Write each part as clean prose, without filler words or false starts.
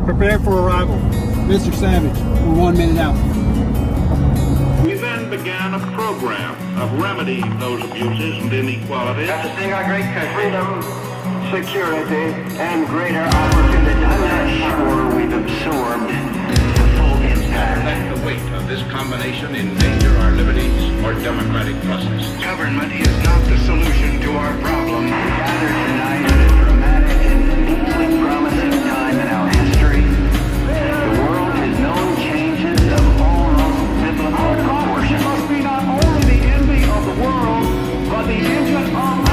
Prepare for arrival. Mr. Savage, we're 1 minute out. We then began a program of remedying those abuses and inequalities. Have to sing our great country. Freedom, security, and greater opportunity. I'm not sure we've absorbed the full impact. Let the weight of this combination endanger our liberties or democratic process. Government is not the solution to our problem. We gather tonight at a dramatic and deeply promising time in our history. The world has known changes of almost biblical proportions. Must be not only the envy of the world, but the engine of our own.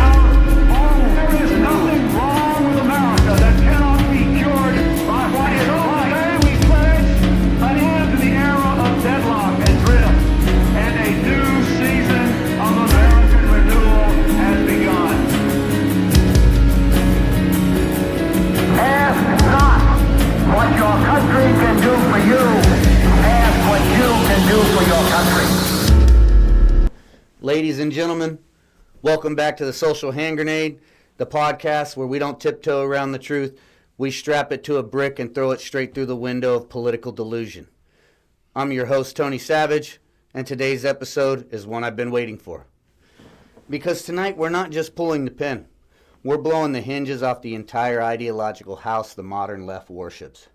There is nothing wrong with America that cannot be cured by what is right. Today we pledge an end to the era of deadlock and drift, and a new season of American renewal has begun. Ask not what your country can do for you. Ask what you can do for your country. Ladies and gentlemen, welcome back to the Social Hand Grenade, the podcast where we don't tiptoe around the truth. We strap it to a brick and throw it straight through the window of political delusion. I'm your host, Tony Savage, and today's episode is one I've been waiting for. Because tonight we're not just pulling the pin. We're blowing the hinges off the entire ideological house the modern left worships.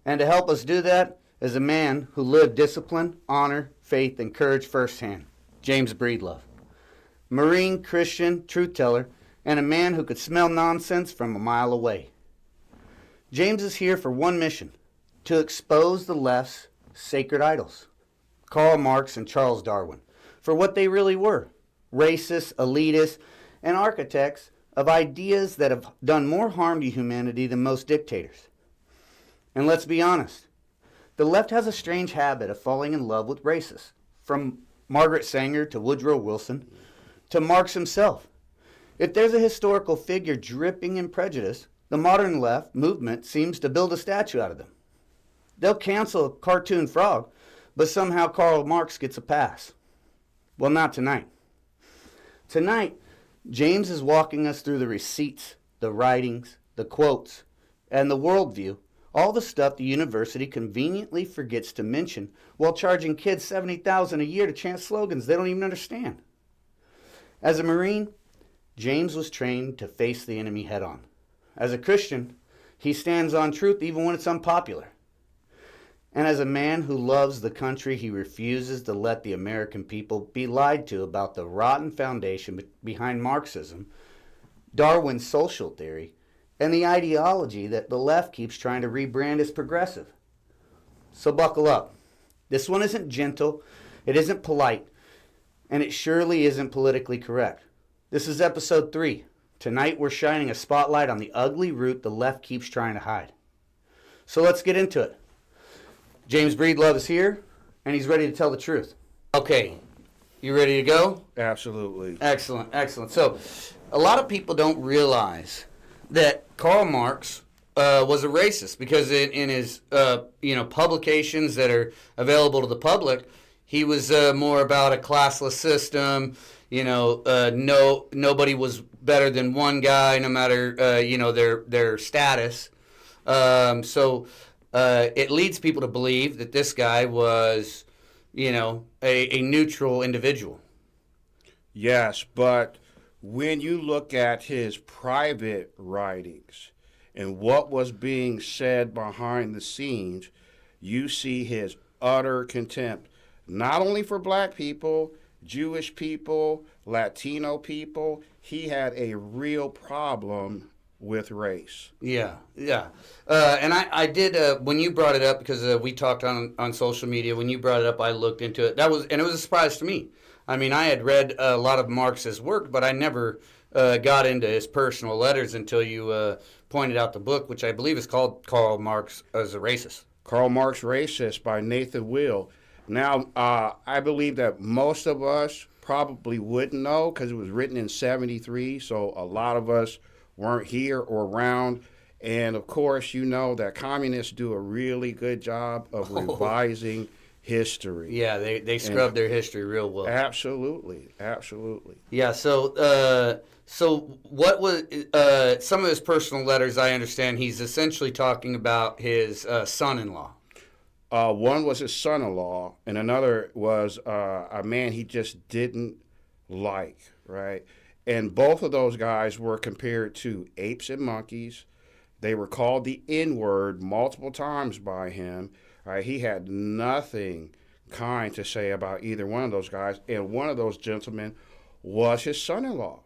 And to help us do that is a man who lived discipline, honor, faith, and courage firsthand, James Breedlove. Marine, Christian, truth teller, and a man who could smell nonsense from a mile away. James is here for one mission, to expose the left's sacred idols, Karl Marx and Charles Darwin, for what they really were, racist, elitist, and architects of ideas that have done more harm to humanity than most dictators. And let's be honest, the left has a strange habit of falling in love with racists, from Margaret Sanger to Woodrow Wilson to Marx himself. If there's a historical figure dripping in prejudice, the modern left movement seems to build a statue out of them. They'll cancel a cartoon frog, but somehow Karl Marx gets a pass. Well, not tonight. Tonight, James is walking us through the receipts, the writings, the quotes, and the worldview, all the stuff the university conveniently forgets to mention while charging kids $70,000 a year to chant slogans they don't even understand. As a Marine, James was trained to face the enemy head on. As a Christian, he stands on truth even when it's unpopular. And as a man who loves the country, he refuses to let the American people be lied to about the rotten foundation behind Marxism, Darwin's social theory, and the ideology that the left keeps trying to rebrand as progressive. So buckle up. This one isn't gentle, it isn't polite, and it surely isn't politically correct. This is episode 3. Tonight we're shining a spotlight on the ugly root the left keeps trying to hide. So let's get into it. James Breedlove is here, and he's ready to tell the truth. Okay, you ready to go? Absolutely. Excellent, excellent. So, a lot of people don't realize that Karl Marx was a racist because in his publications that are available to the public, he was more about a classless system. Nobody was better than one guy, no matter their status. It leads people to believe that this guy was, a neutral individual. Yes, but when you look at his private writings and what was being said behind the scenes, you see his utter contempt, not only for black people, Jewish people, Latino people. He had a real problem with race. Yeah. And I did, when you brought it up, because we talked on social media, when you brought it up, I looked into it. And it was a surprise to me. I mean, I had read a lot of Marx's work, but I never got into his personal letters until you pointed out the book, which I believe is called Karl Marx as a Racist. Karl Marx Racist by Nathan Will. Now, I believe that most of us probably wouldn't know because it was written in 1973, so a lot of us weren't here or around. And, of course, you know that communists do a really good job of revising history. Yeah, they scrubbed their history real well. Absolutely. Yeah, so what was some of his personal letters? I understand he's essentially talking about his son-in-law. One was his son-in-law, and another was a man he just didn't like, right? And both of those guys were compared to apes and monkeys. They were called the N-word multiple times by him. Right? He had nothing kind to say about either one of those guys, and one of those gentlemen was his son-in-law.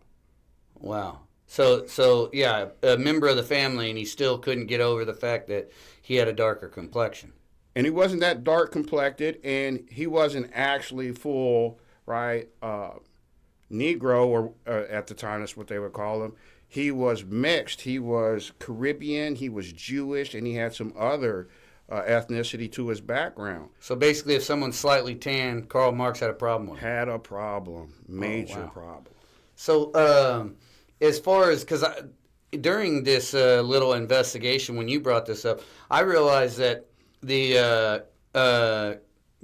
Wow. So yeah, a member of the family, and he still couldn't get over the fact that he had a darker complexion. And he wasn't that dark complected, and he wasn't actually full, right, Negro, or at the time that's what they would call him. He was mixed. He was Caribbean, he was Jewish, and he had some other ethnicity to his background. So basically, if someone's slightly tan, Karl Marx had a problem with it. Had a problem, major problem. So as far as, because during this little investigation, when you brought this up, I realized that the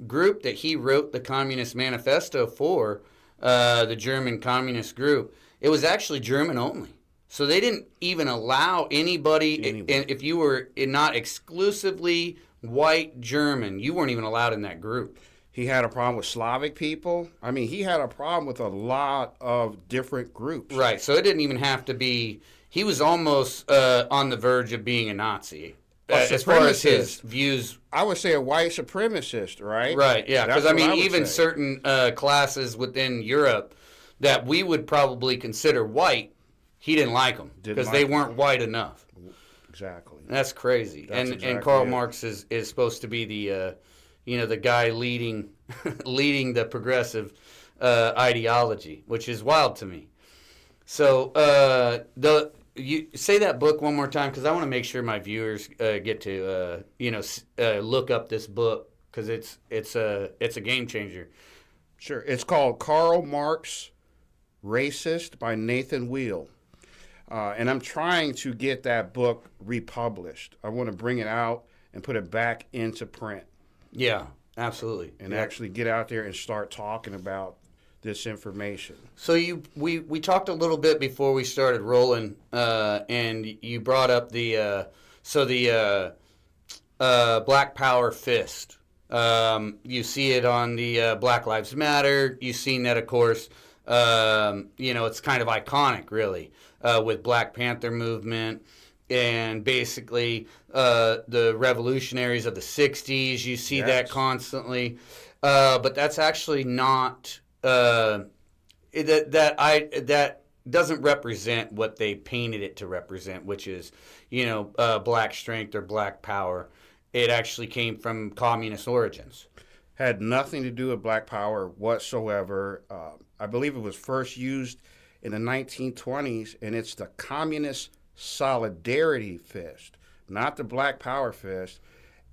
group that he wrote the Communist Manifesto for, the German Communist group, it was actually German only. So they didn't even allow anybody, if you were not exclusively white German, you weren't even allowed in that group. He had a problem with Slavic people. I mean, he had a problem with a lot of different groups. Right, so it didn't even have to be, he was almost on the verge of being a Nazi. As far as his views. I would say a white supremacist, right? Right, yeah, because I mean, even certain classes within Europe that we would probably consider white, he didn't like them because they weren't white enough. Exactly. That's crazy. And Karl Marx is supposed to be the the guy leading the progressive ideology, which is wild to me. So you say that book one more time, because I want to make sure my viewers get to look up this book, because it's a game changer. Sure. It's called Karl Marx, Racist by Nathan Weil. And I'm trying to get that book republished. I want to bring it out and put it back into print. Yeah, absolutely. And actually get out there and start talking about this information. So we talked a little bit before we started rolling, and you brought up the Black Power fist. You see it on the Black Lives Matter. You've seen that, of course. It's kind of iconic, really, with Black Panther movement and basically the revolutionaries of the 60s. You see that constantly. But that's actually not that doesn't represent what they painted it to represent, which is, black strength or black power. It actually came from communist origins. Had nothing to do with black power whatsoever. I believe it was first used in the 1920s, and it's the Communist Solidarity Fist, not the Black Power Fist.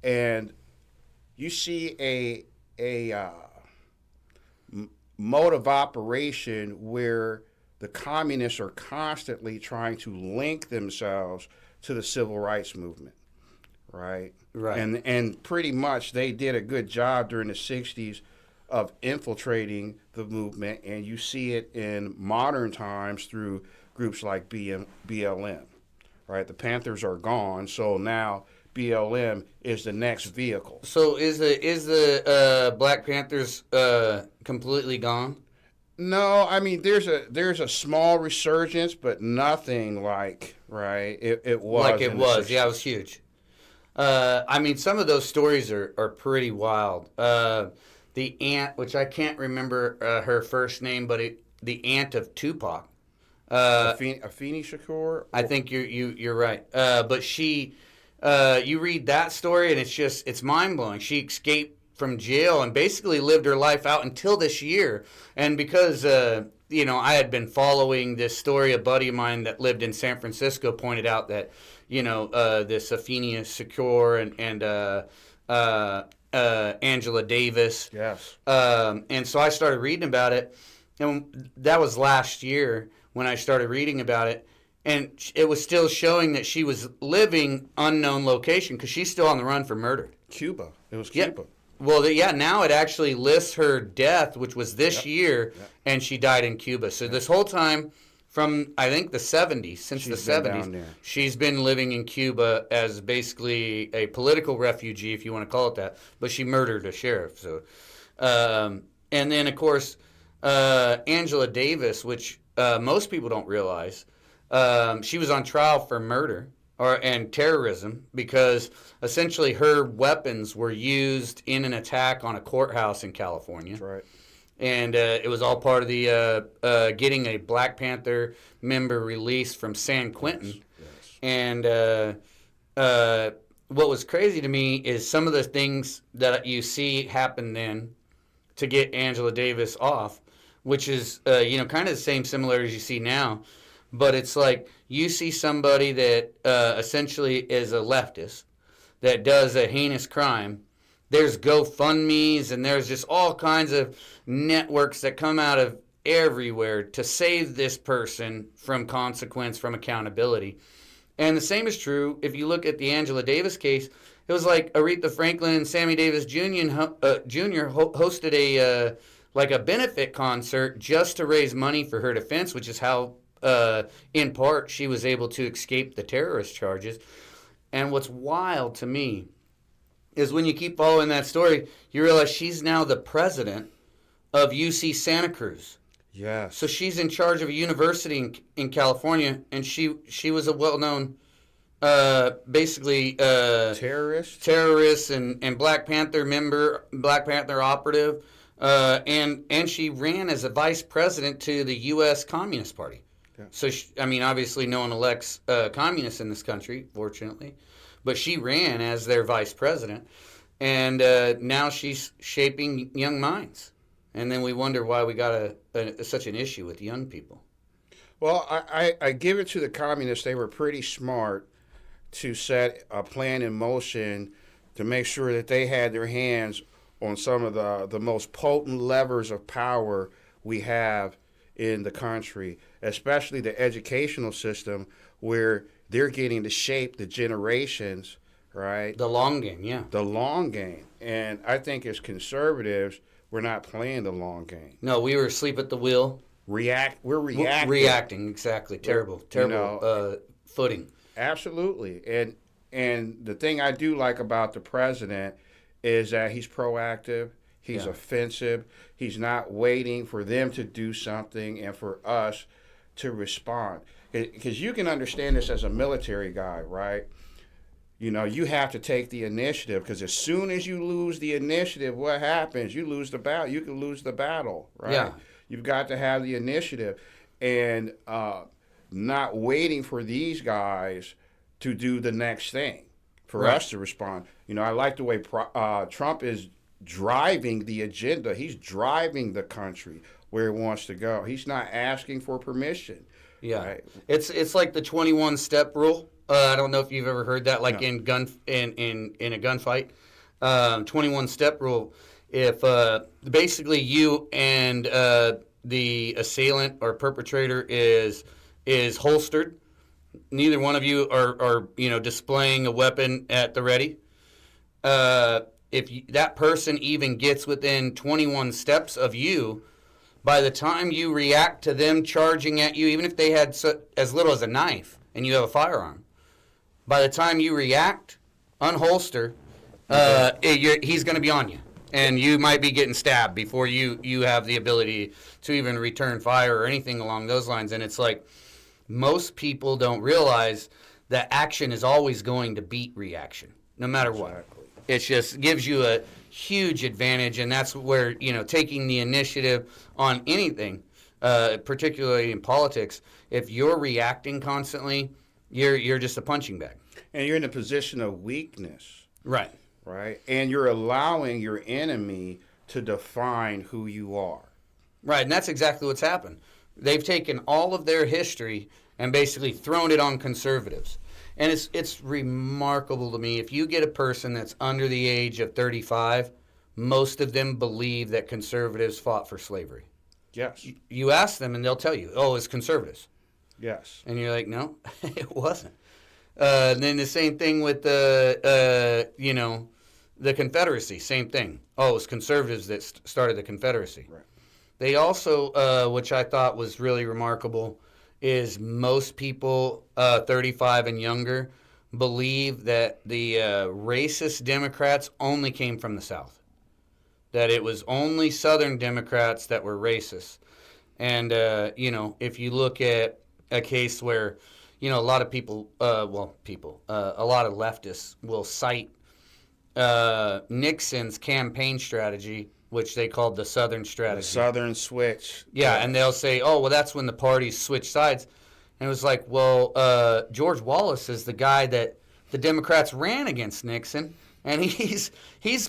And you see a mode of operation where the communists are constantly trying to link themselves to the civil rights movement, right? Right. And pretty much they did a good job during the 60s of infiltrating the movement, and you see it in modern times through groups like BLM, right? The Panthers are gone, so now BLM is the next vehicle. So is the Black Panthers completely gone? No, I mean there's a small resurgence, but nothing like it was. Like it was, yeah, it was huge. I mean, some of those stories are pretty wild. The aunt, which I can't remember her first name, but the aunt of Tupac. Afeni Shakur? I think you're right. But she, you read that story and it's mind-blowing. She escaped from jail and basically lived her life out until this year. And because, I had been following this story, a buddy of mine that lived in San Francisco pointed out that, this Afeni Shakur and Angela Davis. Yes. And so I started reading about it. And that was last year when I started reading about it. And it was still showing that she was living unknown location because she's still on the run for murder. Cuba. It was Cuba. Well, yeah, now it actually lists her death, which was this year, and she died in Cuba. So this whole time, from I think the 70s, since the 70s, she's been living in Cuba as basically a political refugee, if you want to call it that. But she murdered a sheriff. So, and then of course, Angela Davis, which most people don't realize, she was on trial for murder and terrorism because essentially her weapons were used in an attack on a courthouse in California. That's right. And it was all part of the getting a Black Panther member released from San Quentin. Yes. And what was crazy to me is some of the things that you see happen then to get Angela Davis off, which is kind of the same similarities you see now. But it's like you see somebody that essentially is a leftist that does a heinous crime. There's GoFundMes and there's just all kinds of networks that come out of everywhere to save this person from consequence, from accountability. And the same is true if you look at the Angela Davis case. It was like Aretha Franklin and Sammy Davis Jr. Hosted a benefit concert just to raise money for her defense, which is how in part she was able to escape the terrorist charges. And what's wild to me is when you keep following that story, you realize she's now the president of UC Santa Cruz. Yes. So she's in charge of a university in California, and she was a well-known, basically terrorist and Black Panther member, Black Panther operative, and she ran as a vice president to the U.S. Communist Party. Yeah. So obviously no one elects communists in this country, fortunately. But she ran as their vice president, and now she's shaping young minds. And then we wonder why we got such an issue with young people. Well, I give it to the communists. They were pretty smart to set a plan in motion to make sure that they had their hands on some of the most potent levers of power we have in the country, especially the educational system, where they're getting to shape the generations, right? The long game, yeah. The long game. And I think as conservatives, we're not playing the long game. No, we were asleep at the wheel. We're reacting. Reacting, exactly. Terrible footing. Absolutely. And the thing I do like about the president is that he's proactive. He's offensive. He's not waiting for them to do something and for us to respond. Because you can understand this as a military guy, right? You have to take the initiative, because as soon as you lose the initiative, what happens? You lose the battle. You can lose the battle, right? Yeah. You've got to have the initiative, and not waiting for these guys to do the next thing for us to respond. I like the way Trump is driving the agenda. He's driving the country where it wants to go. He's not asking for permission. Yeah, right? It's like the 21-step rule. I don't know if you've ever heard that, like in a gunfight. 21-step rule. If basically you and the assailant or perpetrator is holstered, neither one of you are displaying a weapon at the ready. If that person even gets within 21 steps of you, by the time you react to them charging at you, even if they had as little as a knife and you have a firearm, by the time you react, unholster, he's going to be on you. And you might be getting stabbed before you have the ability to even return fire or anything along those lines. And it's like most people don't realize that action is always going to beat reaction, no matter what. It just gives you a huge advantage, and that's where, taking the initiative on anything, particularly in politics, if you're reacting constantly, you're just a punching bag. And you're in a position of weakness. Right. Right? And you're allowing your enemy to define who you are. Right, and that's exactly what's happened. They've taken all of their history and basically thrown it on conservatives. And it's remarkable to me. If you get a person that's under the age of 35, most of them believe that conservatives fought for slavery. Yes. You ask them and they'll tell you, it's conservatives. Yes. And you're like, no, it wasn't. Then the same thing with the The Confederacy, same thing. Oh, it was conservatives that started the Confederacy. Right. They also, which I thought was really remarkable, is most people 35 and younger believe that the racist Democrats only came from the South. That it was only Southern Democrats that were racist. And, if you look at a case where, a lot of people, a lot of leftists will cite Nixon's campaign strategy, which they called the Southern strategy. The Southern switch. Yeah, and they'll say, oh, well, that's when the parties switched sides. And it was like, well, George Wallace is the guy that the Democrats ran against Nixon, and he's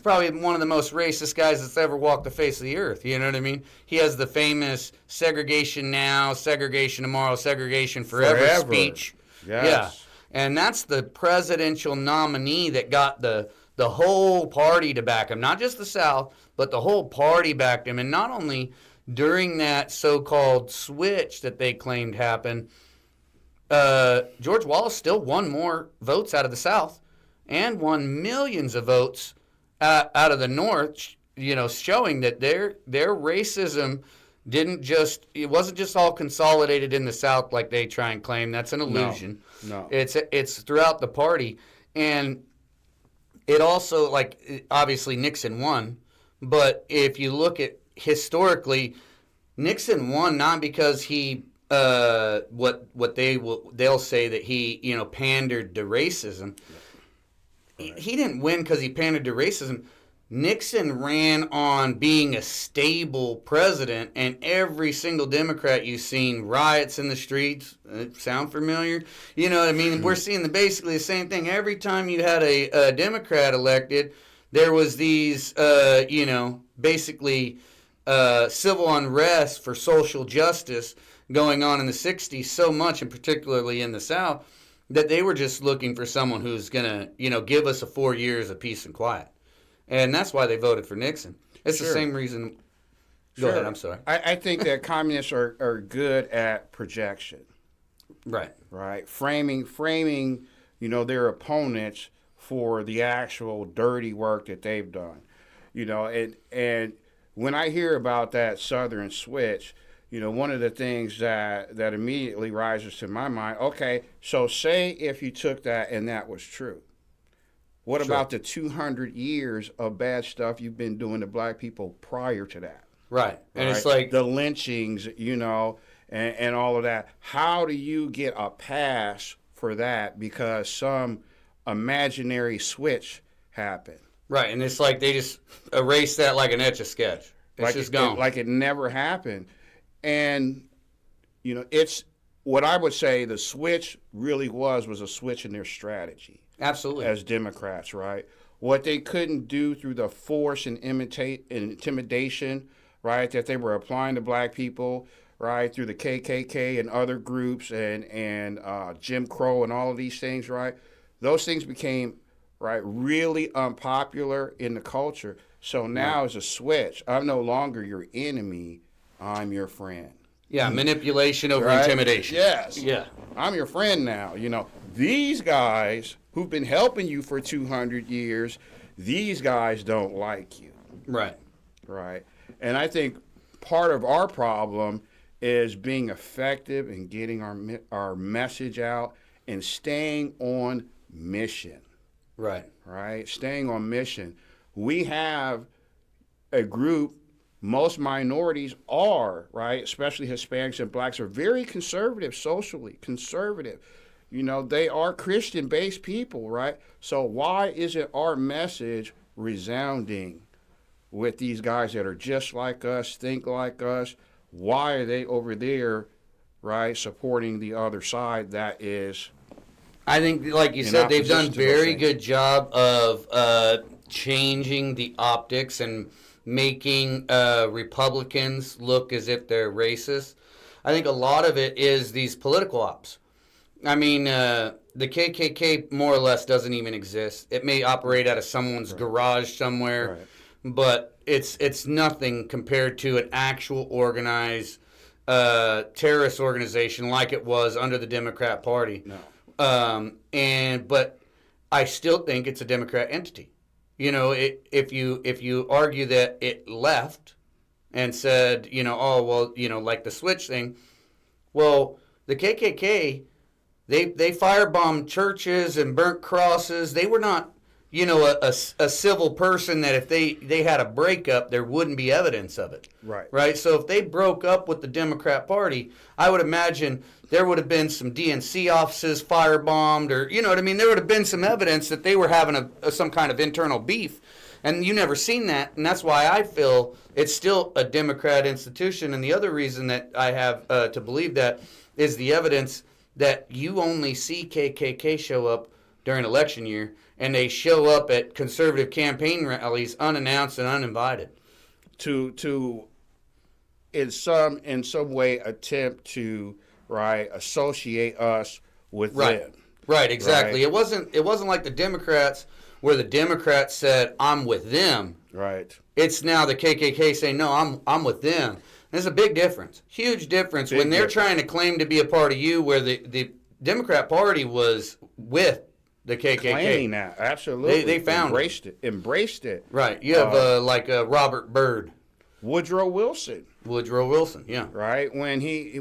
probably one of the most racist guys that's ever walked the face of the earth. You know what I mean? He has the famous segregation now, segregation tomorrow, segregation forever speech. Yes. Yeah, and that's the presidential nominee that got the whole party to back him, not just the South, but the whole party backed him. And not only during that so-called switch that they claimed happened, George Wallace still won more votes out of the South and won millions of votes out of the North, showing that their racism it wasn't just all consolidated in the South like they try and claim. That's an illusion. No. It's throughout the party. And it also, obviously Nixon won, but if you look at historically, Nixon won not because he they'll say that he pandered to racism. Right. He didn't win because he pandered to racism. Nixon ran on being a stable president, and every single Democrat you've seen riots in the streets. Sound familiar? You know what I mean? We're seeing basically the same thing. Every time you had a Democrat elected, there was these, basically civil unrest for social justice going on in the 60s so much, and particularly in the South, that they were just looking for someone who's going to, give us 4 years of peace and quiet. And that's why they voted for Nixon. It's the same reason. Go ahead, I'm sorry. I think that communists are good at projection. Right. Right. Framing, their opponents for the actual dirty work that they've done. And when I hear about that Southern switch, one of the things that immediately rises to my mind, okay, so say if you took that and that was true. What about the 200 years of bad stuff you've been doing to black people prior to that? Right. And it's like the lynchings, and all of that. How do you get a pass for that because some imaginary switch happened? Right. And it's like they just erase that like an Etch-a-Sketch. It's just gone. Like it never happened. And, it's what I would say the switch really was a switch in their strategy. Absolutely. As Democrats, right? What they couldn't do through the force and intimidation, right, that they were applying to black people, right, through the KKK and other groups and Jim Crow and all of these things, right? Those things became, right, really unpopular in the culture. So now it's a switch. I'm no longer your enemy. I'm your friend. Yeah, manipulation over intimidation. Yes. Yeah. I'm your friend now. These guys who've been helping you for 200 years, these guys don't like you. Right. Right. And I think part of our problem is being effective in getting our message out and staying on mission. Right. Right. Staying on mission. We have a group, most minorities are, right, especially Hispanics and blacks, are very conservative socially, conservative. They are Christian-based people, right? So why isn't our message resounding with these guys that are just like us, think like us? Why are they over there, right, supporting the other side that is... I think, like you said, they've done a very good job of changing the optics and making Republicans look as if they're racist. I think a lot of it is these political ops. I mean, the KKK more or less doesn't even exist. It may operate out of someone's garage somewhere, but it's nothing compared to an actual organized terrorist organization like it was under the Democrat Party. No. But I still think it's a Democrat entity. if you argue that it left and said, oh, well, like the switch thing, well, the KKK, they firebombed churches and burnt crosses. They were not, a civil person that if they had a breakup, there wouldn't be evidence of it. Right. Right? So if they broke up with the Democrat Party, I would imagine there would have been some DNC offices firebombed, or, what I mean? There would have been some evidence that they were having some kind of internal beef. And you never seen that, and that's why I feel it's still a Democrat institution. And the other reason that I have to believe that is the evidence that you only see KKK show up during election year, and they show up at conservative campaign rallies unannounced and uninvited. To in some way attempt to associate us with them. Right, exactly. Right. It wasn't like the Democrats, where the Democrats said, I'm with them. Right. It's now the KKK saying, no, I'm with them. There's a big difference, huge difference when they're trying to claim to be a part of you, where the Democrat Party was with the KKK. Claiming that, absolutely. They found embraced it. Right. You have like Robert Byrd. Woodrow Wilson, yeah. right? When they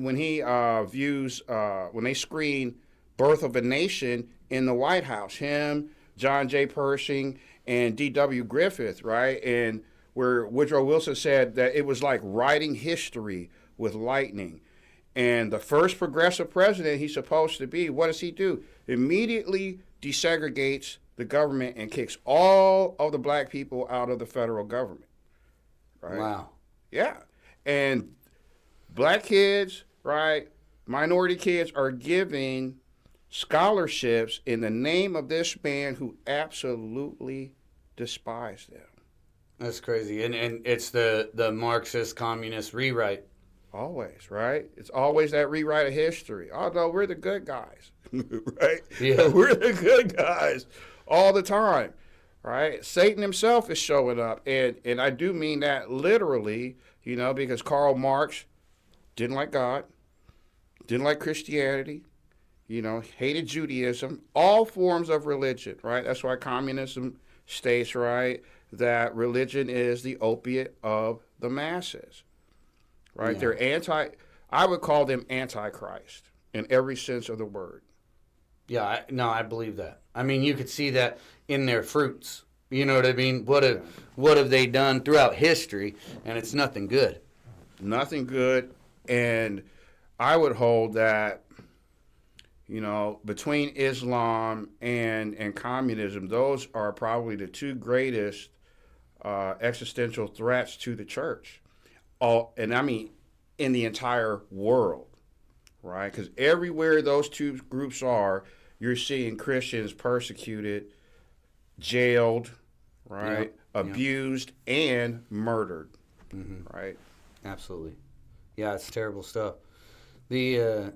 screen Birth of a Nation in the White House, him, John J. Pershing, and D.W. Griffith, right? And where Woodrow Wilson said that it was like writing history with lightning. And the first progressive president he's supposed to be, what does he do? Immediately desegregates the government and kicks all of the black people out of the federal government. Right? Wow. Yeah. And black kids, right, minority kids are giving scholarships in the name of this man who absolutely despised them. That's crazy. And it's the Marxist communist rewrite. Always, right? It's always that rewrite of history. Although we're the good guys, right? Yeah. We're the good guys all the time, right? Satan himself is showing up. And I do mean that literally, because Karl Marx didn't like God, didn't like Christianity, hated Judaism, all forms of religion, right? That's why communism states, right, that religion is the opiate of the masses. Right? Yeah. They're I would call them antichrist in every sense of the word. Yeah, I believe that. I mean, you could see that in their fruits. You know what I mean? What have they done throughout history? And it's nothing good. Nothing good. And I would hold that, between Islam and communism, those are probably the two greatest existential threats to the church. And I mean, in the entire world, right? Because everywhere those two groups are, you're seeing Christians persecuted, jailed, right? Yep. Abused, and murdered, right? Absolutely. Yeah, it's terrible stuff. It's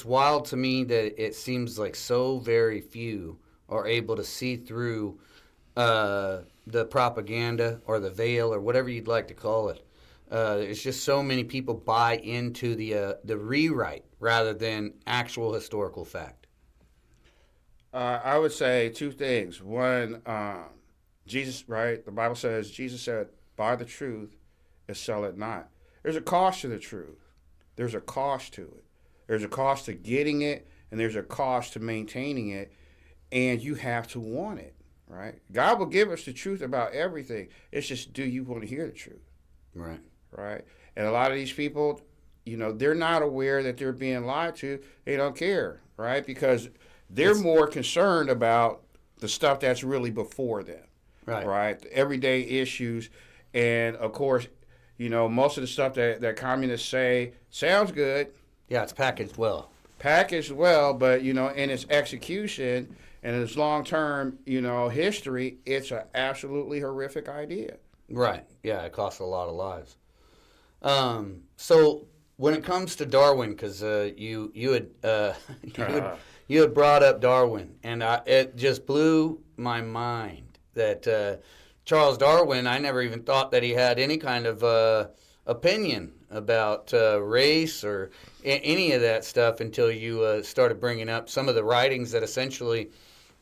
wild to me that it seems like so very few are able to see through the propaganda or the veil or whatever you'd like to call it. It's just so many people buy into the rewrite rather than actual historical fact. I would say two things. One, Jesus, right? The Bible says, Jesus said, buy the truth and sell it not. There's a cost to the truth. There's a cost to it. There's a cost to getting it, and there's a cost to maintaining it, and you have to want it. Right? God will give us the truth about everything. It's just, do you want to hear the truth? Right. Right? And a lot of these people, they're not aware that they're being lied to. They don't care, right? Because they're more concerned about the stuff that's really before them. Right. Right? The everyday issues. And, of course, most of the stuff that communists say sounds good. Yeah, it's packaged well. But, in its execution and its long-term, history, it's an absolutely horrific idea. Right. Yeah, it costs a lot of lives. So when it comes to Darwin, because you had brought up Darwin, and it just blew my mind that Charles Darwin, I never even thought that he had any kind of opinion about race or any of that stuff until you started bringing up some of the writings that essentially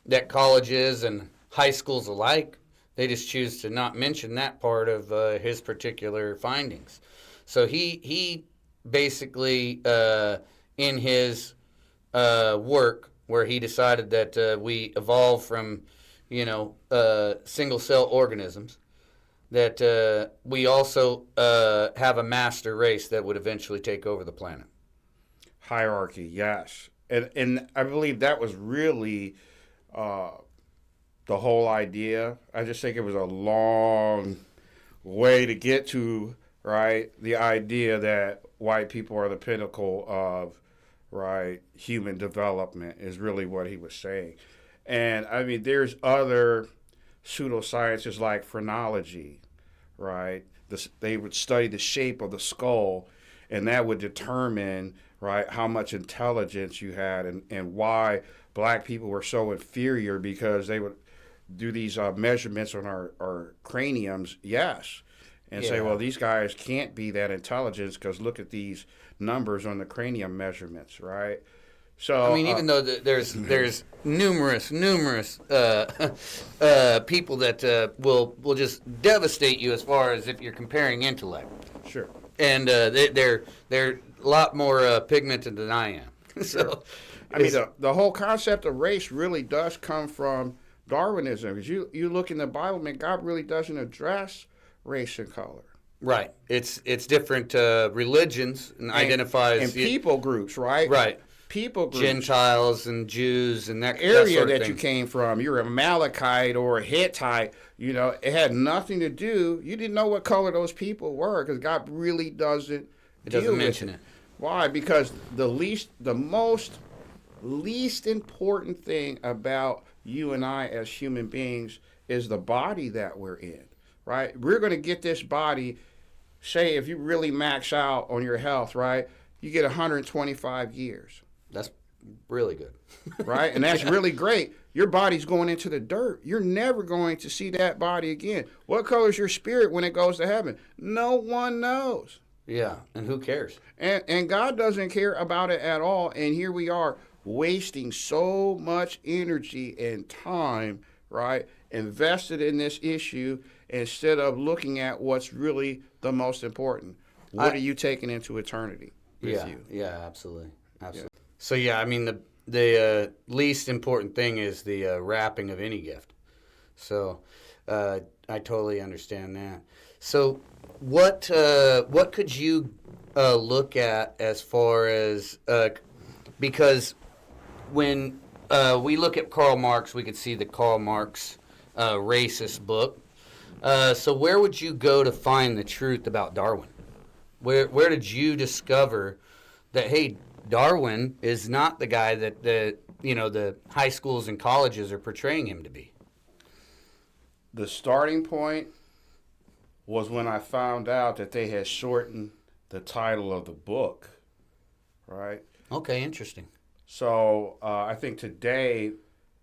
that colleges and high schools alike. They just choose to not mention that part of his particular findings. So he basically, in his work, where he decided that we evolved from, single cell organisms, that we also have a master race that would eventually take over the planet. Hierarchy, yes. And I believe that was really the whole idea. I just think it was a long way to get to, right, the idea that white people are the pinnacle of, right, human development is really what he was saying. And, I mean, there's other pseudosciences like phrenology, right? They would study the shape of the skull, and that would determine, right, how much intelligence you had and why black people were so inferior, because they would do these measurements on our craniums, yes, and say, well, these guys can't be that intelligent because look at these numbers on the cranium measurements, right? So I mean, even though there's numerous people that will just devastate you as far as if you're comparing intellect. Sure. And they're a lot more pigmented than I am. So, I mean, the whole concept of race really does come from Darwinism. Because you look in the Bible, man, God really doesn't address race and color. Right. It's different religions and identifies and people groups, right? Right. People groups, Gentiles and Jews and that area that sort of that thing. you came from. You're a Amalekite or a Hittite. It had nothing to do. You didn't know what color those people were because God really doesn't. It doesn't mention it. Why? Because the most least important thing about you and I as human beings is the body that we're in, right? We're going to get this body, say if you really max out on your health, right, you get 125 years. That's really good. Right? And that's really great. Your body's going into the dirt. You're never going to see that body again. What color is your spirit when it goes to heaven? No one knows. Yeah, and who cares? And God doesn't care about it at all. And here we are wasting so much energy and time, right, invested in this issue instead of looking at what's really the most important. What are you taking into eternity with you? Yeah, absolutely. Yeah. So, I mean, the least important thing is the wrapping of any gift. So I totally understand that. So what could you look at as far as because when we look at Karl Marx, we could see the Karl Marx racist book. So where would you go to find the truth about Darwin? Where did you discover that, hey, Darwin is not the guy that the high schools and colleges are portraying him to be? The starting point was when I found out that they had shortened the title of the book, right? Okay, interesting. So I think today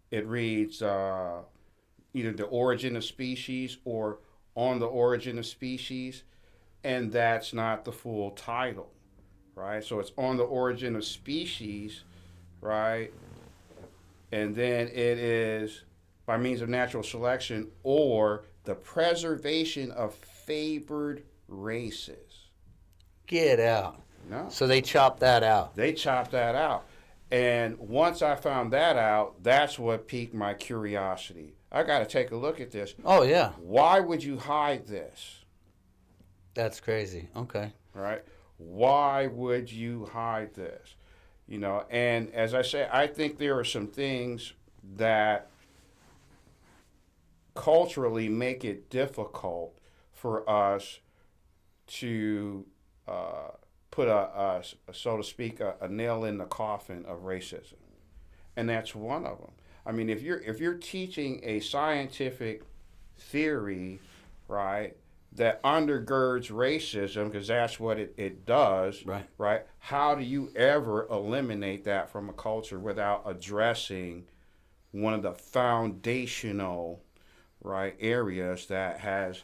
it reads either The Origin of Species or On the Origin of Species, and that's not the full title, right? So it's On the Origin of Species, right? And then it is By Means of Natural Selection or The Preservation of Favored Races. Get out. No. So they chopped that out. They chopped that out. And once I found that out, that's what piqued my curiosity. I got to take a look at this. Oh, yeah. Why would you hide this? That's crazy. Okay. Right? Why would you hide this? And as I say, I think there are some things that culturally make it difficult for us to put so to speak, a nail in the coffin of racism, and that's one of them. I mean, if you're teaching a scientific theory, right, that undergirds racism, because that's what it does, right? How do you ever eliminate that from a culture without addressing one of the foundational, right, areas that has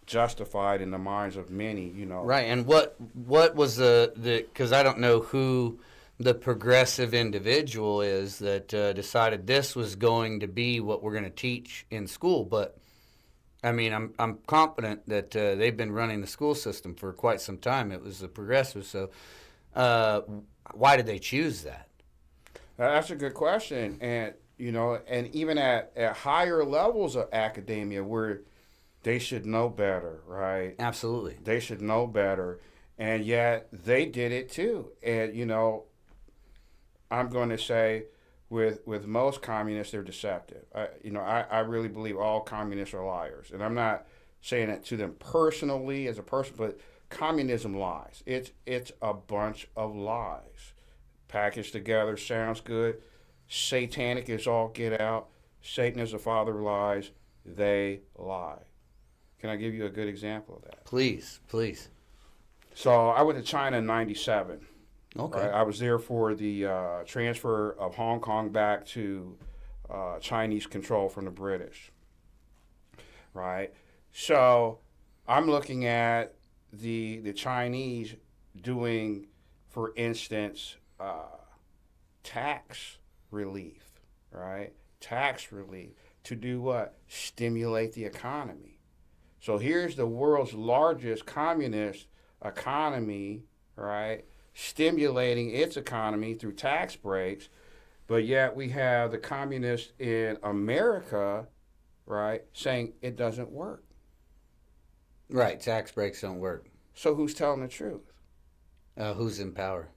justified in the minds of many, Right, and what was the because I don't know who the progressive individual is that decided this was going to be what we're going to teach in school. But I mean, I'm confident that they've been running the school system for quite some time. It was the progressive. So why did they choose that? That's a good question. And, and even at higher levels of academia where they should know better, right? Absolutely. They should know better. And yet they did it too. And, I'm going to say with most communists, they're deceptive. I really believe all communists are liars. And I'm not saying it to them personally as a person, but communism lies. It's a bunch of lies. Packaged together, sounds good. Satanic is all get out. Satan is the father of lies. They lie. Can I give you a good example of that? Please. So I went to China in 97. Okay. Right? I was there for the transfer of Hong Kong back to Chinese control from the British. Right? So I'm looking at the Chinese doing, for instance, tax relief, right? Tax relief to do what? Stimulate the economy. So here's the world's largest communist economy, right? Stimulating its economy through tax breaks, but yet we have the communists in America, right, saying it doesn't work. Right, tax breaks don't work. So who's telling the truth? Who's in power?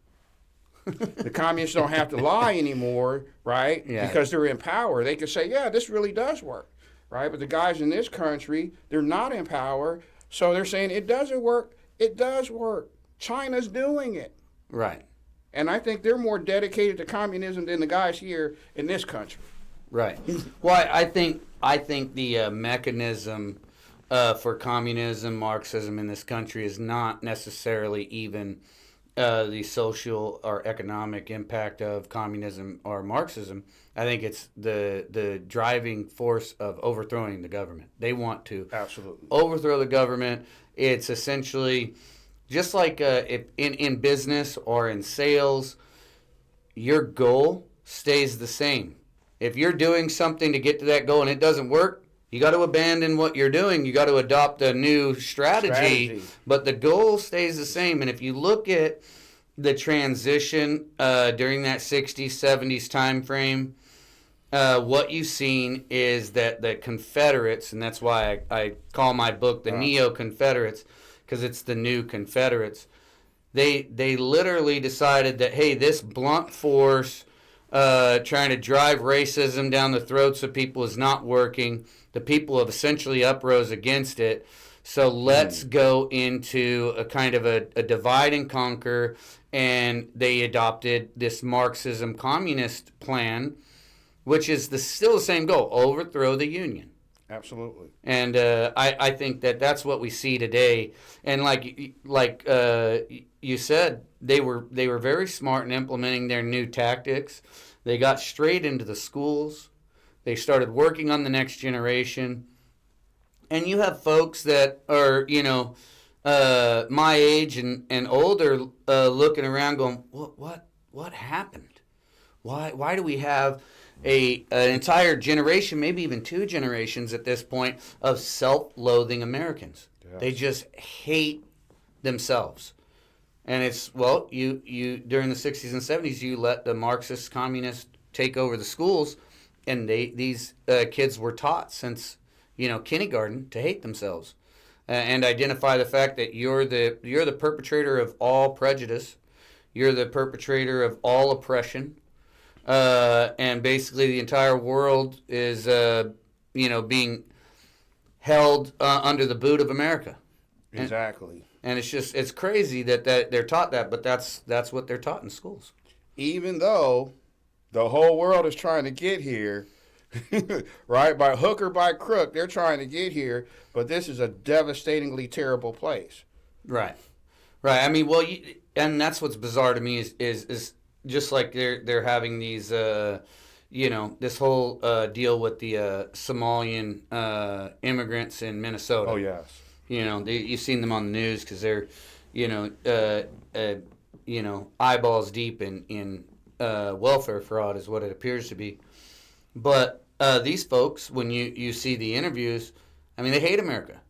The communists don't have to lie anymore, right? Yeah. Because they're in power. They can say, yeah, this really does work, right? But the guys in this country, they're not in power, so they're saying it doesn't work. It does work. China's doing it. Right. And I think they're more dedicated to communism than the guys here in this country. Right. Well, I think the mechanism for communism, Marxism in this country is not necessarily even the social or economic impact of communism or Marxism. I think it's the driving force of overthrowing the government. They want to Absolutely overthrow the government. It's essentially just like if in business or in sales, your goal stays the same. If you're doing something to get to that goal and it doesn't work, you got to abandon what you're doing. You got to adopt a new strategy. But the goal stays the same. And if you look at the transition during that 60s, 70s time frame, what you've seen is that the Confederates, and that's why I call my book the Neo-Confederates, because it's the new Confederates, they literally decided that, hey, this blunt force trying to drive racism down the throats of people is not working. The people have essentially uprose against it. So let's go into a kind of a divide and conquer. And they adopted this Marxism communist plan, which is still the same goal, overthrow the Union. Absolutely. And I think that's what we see today. And like you said, they were very smart in implementing their new tactics. They got straight into the schools. They started working on the next generation. And you have folks that are, my age and older looking around going, what happened? Why do we have an entire generation, maybe even two generations at this point, of self-loathing Americans? Yes. They just hate themselves. And it's, you during the 60s and 70s, you let the Marxist communists take over the schools, and these kids were taught since kindergarten to hate themselves and identify the fact that you're the perpetrator of all prejudice, you're the perpetrator of all oppression, and basically the entire world is being held under the boot of America. Exactly. And it's crazy that they're taught that, but that's what they're taught in schools. Even though the whole world is trying to get here, right? By hook or by crook, they're trying to get here, but this is a devastatingly terrible place. Right. I mean, and that's what's bizarre to me is just like they're having these, this whole deal with the Somalian immigrants in Minnesota. Oh, yes. You've seen them on the news because they're, eyeballs deep in welfare fraud is what it appears to be. But these folks, when you see the interviews, I mean, they hate America.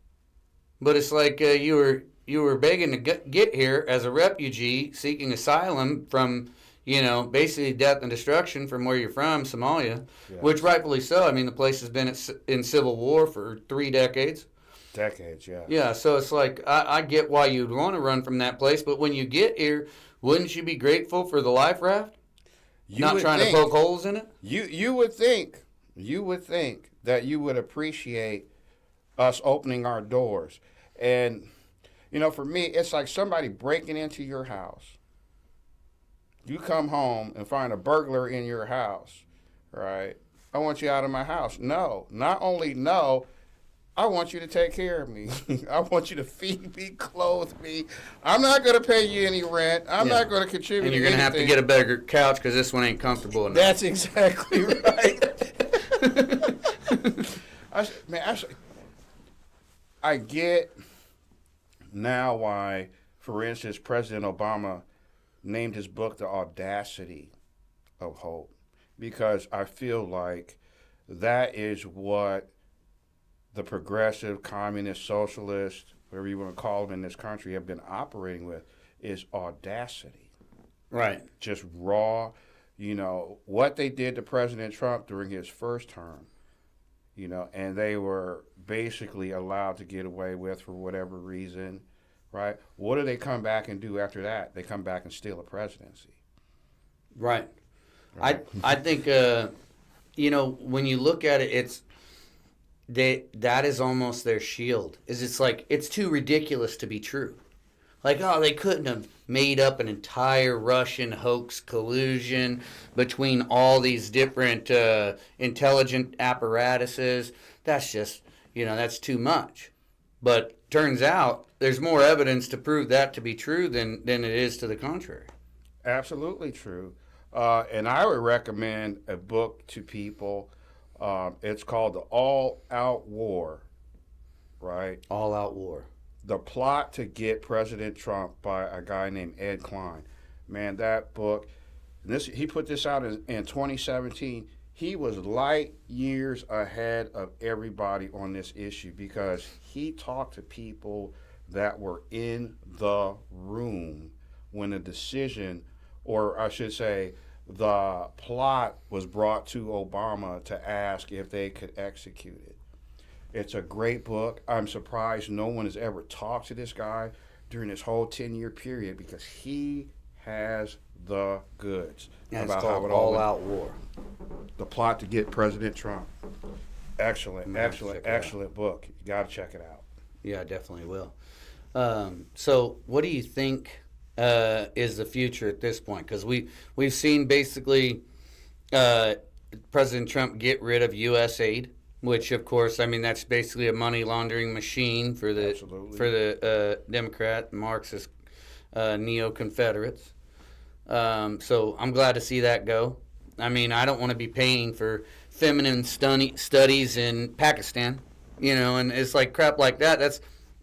But it's like you were begging to get here as a refugee seeking asylum from, basically death and destruction from where you're from, Somalia, Yes. which rightfully so. I mean, the place has been in civil war for 3 decades. Decades, yeah. Yeah, so it's like, I get why you'd want to run from that place, but when you get here, wouldn't you be grateful for the life raft? Not trying to poke holes in it? You would think that you would appreciate us opening our doors. And, for me, it's like somebody breaking into your house. You come home and find a burglar in your house, right? I want you out of my house. No, not only no, I want you to take care of me. I want you to feed me, clothe me. I'm not going to pay you any rent. I'm not going to contribute. And you're going to have to get a better couch because this one ain't comfortable enough. That's exactly right. I get now why, for instance, President Obama named his book The Audacity of Hope, because I feel like that is what the progressive, communist, socialist, whatever you want to call them in this country, have been operating with, is audacity. Right. Just raw, what they did to President Trump during his first term, and they were basically allowed to get away with for whatever reason, right? What do they come back and do after that? They come back and steal a presidency. Right. I think, when you look at it, that is almost their shield. It's like, it's too ridiculous to be true. Like, they couldn't have made up an entire Russian hoax collusion between all these different intelligent apparatuses. That's just, that's too much. But turns out there's more evidence to prove that to be true than it is to the contrary. Absolutely true. And I would recommend a book to people. It's called The All-Out War, right? All-Out War. The Plot to Get President Trump by a guy named Ed Klein. Man, that book, he put this out in 2017. He was light years ahead of everybody on this issue because he talked to people that were in the room when the decision, or I should say, the plot was brought to Obama to ask if they could execute it. It's a great book. I'm surprised no one has ever talked to this guy during this whole 10-year period because he has the goods. And about it's called how it all All-Out War. The Plot to Get President Trump. Excellent book. You got to check it out. Yeah, I definitely will. So what do you think is the future at this point? Because we've seen basically President Trump get rid of U.S. aid, which of course, I mean, that's basically a money laundering machine for the Democrat Marxist neo-Confederates. So I'm glad to see that go. I mean, I don't want to be paying for feminine studies in Pakistan, and it's like crap like that. That's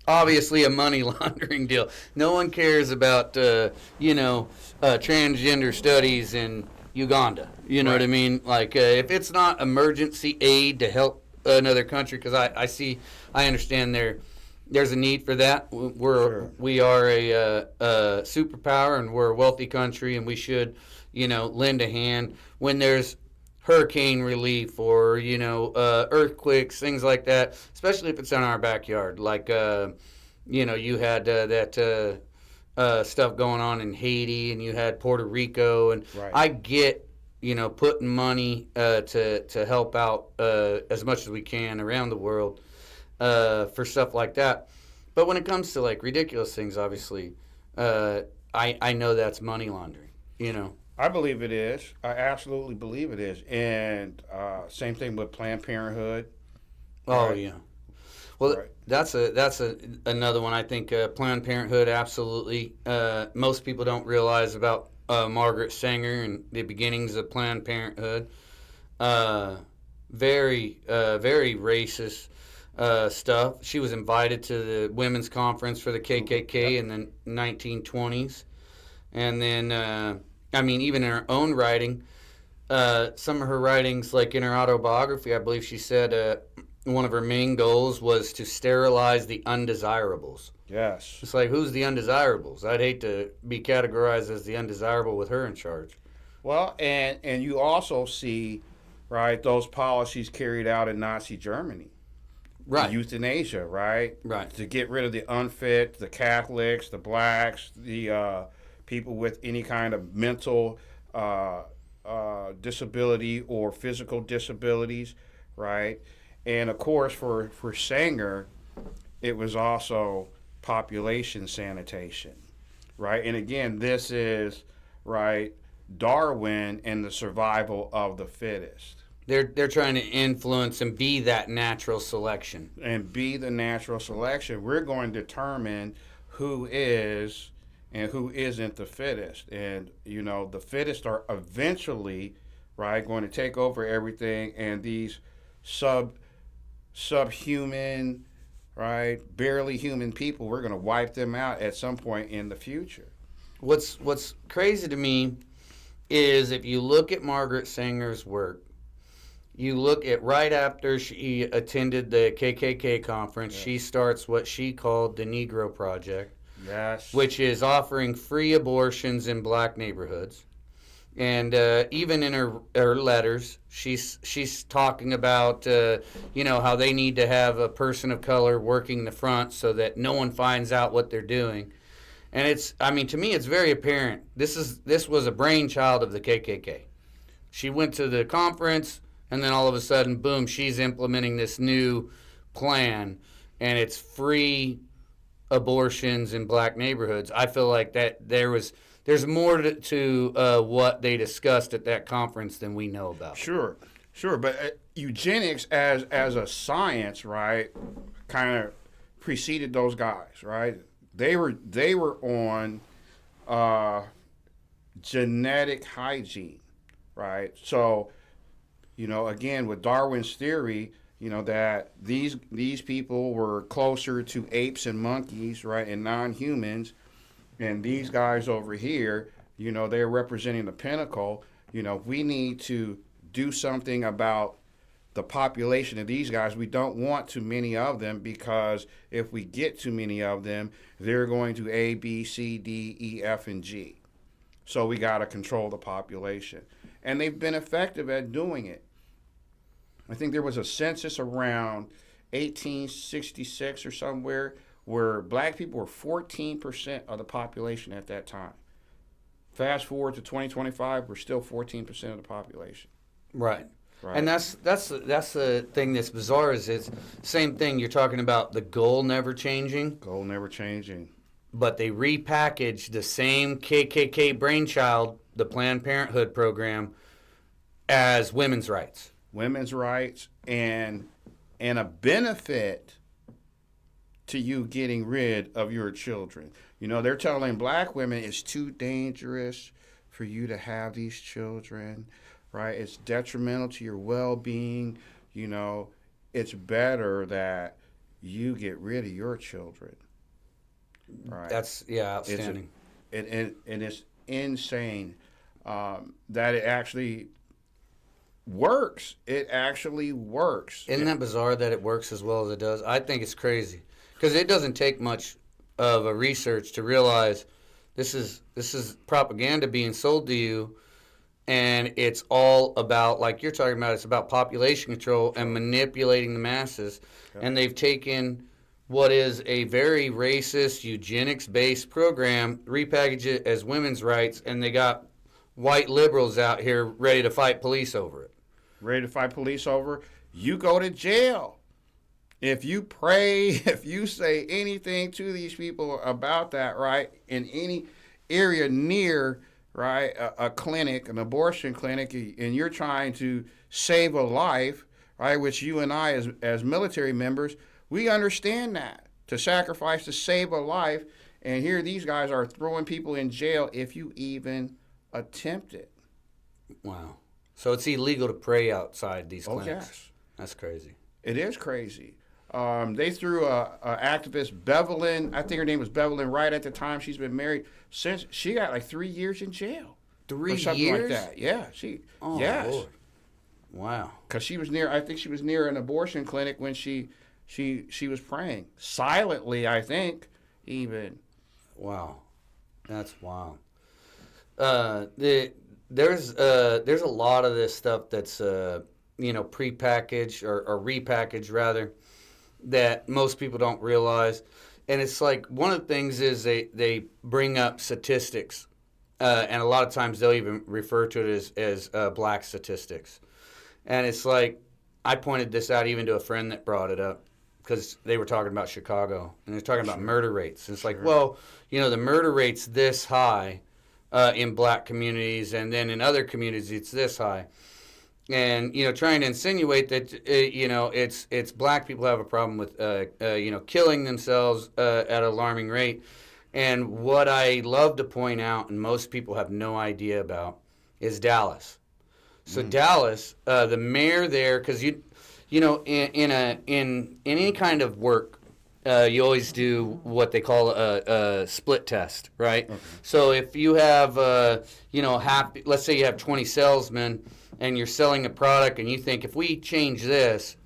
obviously a money laundering deal. No one cares about, transgender studies in Uganda. You know what I mean? Like, if it's not emergency aid to help another country, because I understand there's a need for that. We are a superpower, and we're a wealthy country, and we should, lend a hand when there's hurricane relief or earthquakes, things like that. Especially if it's in our backyard, like you had that stuff going on in Haiti, and you had Puerto Rico, and I get putting money to help out as much as we can around the world for stuff like that. But when it comes to like ridiculous things, obviously, I know that's money laundering. I believe it is. I absolutely believe it is. And same thing with Planned Parenthood. Oh, yeah. Well, that's another one. I think Planned Parenthood, absolutely. Most people don't realize about Margaret Sanger and the beginnings of Planned Parenthood. Very racist stuff. She was invited to the women's conference for the KKK in the 1920s. And then, even in her own writing, some of her writings, like in her autobiography, I believe she said one of her main goals was to sterilize the undesirables. Yes. It's like, who's the undesirables? I'd hate to be categorized as the undesirable with her in charge. Well, and you also see, right, those policies carried out in Nazi Germany. Right. Euthanasia, right? Right. To get rid of the unfit, the Catholics, the blacks, the people with any kind of mental disability or physical disabilities, right? And of course, for Sanger, it was also population sanitation, right? And again, this is, right, Darwin and the survival of the fittest. They're trying to influence and be that natural selection. And be the natural selection. We're going to determine who is and who isn't the fittest. And, the fittest are eventually, right, going to take over everything. And these subhuman, right, barely human people, we're going to wipe them out at some point in the future. What's crazy to me is if you look at Margaret Sanger's work, you look at right after she attended the KKK conference, she starts what she called the Negro Project. Yes. Which is offering free abortions in black neighborhoods. And even in her letters, she's talking about, how they need to have a person of color working the front so that no one finds out what they're doing. And to me, it's very apparent. This was a brainchild of the KKK. She went to the conference, and then all of a sudden, boom, she's implementing this new plan, and it's free abortions in black neighborhoods. I feel like that there's more to what they discussed at that conference than we know about. Sure. But eugenics as a science, right, kind of preceded those guys, right? They were on genetic hygiene, right? So, again, with Darwin's theory, that these people were closer to apes and monkeys, right, and non-humans, and these guys over here, they're representing the pinnacle. We need to do something about the population of these guys. We don't want too many of them, because if we get too many of them, they're going to A, B, C, D, E, F, and G. So we got to control the population. And they've been effective at doing it. I think there was a census around 1866 or somewhere where black people were 14% of the population at that time. Fast forward to 2025, we're still 14% of the population. Right. And that's the thing that's bizarre is it's same thing. You're talking about the goal never changing. Goal never changing. But they repackaged the same KKK brainchild, the Planned Parenthood program, as women's rights. Women's rights and a benefit to you getting rid of your children. They're telling black women it's too dangerous for you to have these children, right? It's detrimental to your well-being. It's better that you get rid of your children. Right. That's, outstanding. And it's insane that it actually works. It actually works. Isn't that bizarre that it works as well as it does? I think it's crazy because it doesn't take much of a research to realize this is propaganda being sold to you, and it's all about, like you're talking about, it's about population control and manipulating the masses. Okay. And they've taken what is a very racist, eugenics-based program, repackage it as women's rights, and they got white liberals out here ready to fight police over it. Ready to fight police over? You go to jail. If you pray, if you say anything to these people about that, right, in any area near, right, a clinic, an abortion clinic, and you're trying to save a life, right, which you and I as military members, we understand that, to sacrifice to save a life, and here these guys are throwing people in jail if you even attempt it. Wow. So it's illegal to pray outside these clinics. Oh, yes. That's crazy. It is crazy. They threw a activist, Bevelyn, I think her name was Bevelyn Wright at the time. She's been married since. She got like 3 years in jail. 3 or something years? like that. Yeah, Oh, yes. Lord. Wow. Because she was near, I think she was near an abortion clinic when she was praying. Silently, I think, even. Wow. That's wild. There's a lot of this stuff that's prepackaged or repackaged rather, that most people don't realize. And it's like one of the things is they bring up statistics, and a lot of times they'll even refer to it as black statistics. And it's like, I pointed this out even to a friend that brought it up, because they were talking about Chicago, and they're talking about murder rates. And it's like, well, the murder rate's this high in black communities, and then in other communities it's this high. And, trying to insinuate that, it's black people have a problem with, killing themselves at an alarming rate. And what I love to point out, and most people have no idea about, is Dallas. So Dallas, the mayor there, because in any kind of work, you always do what they call a split test, right? Okay. So if you have, let's say you have 20 salesmen, and you're selling a product, and you think if we change this,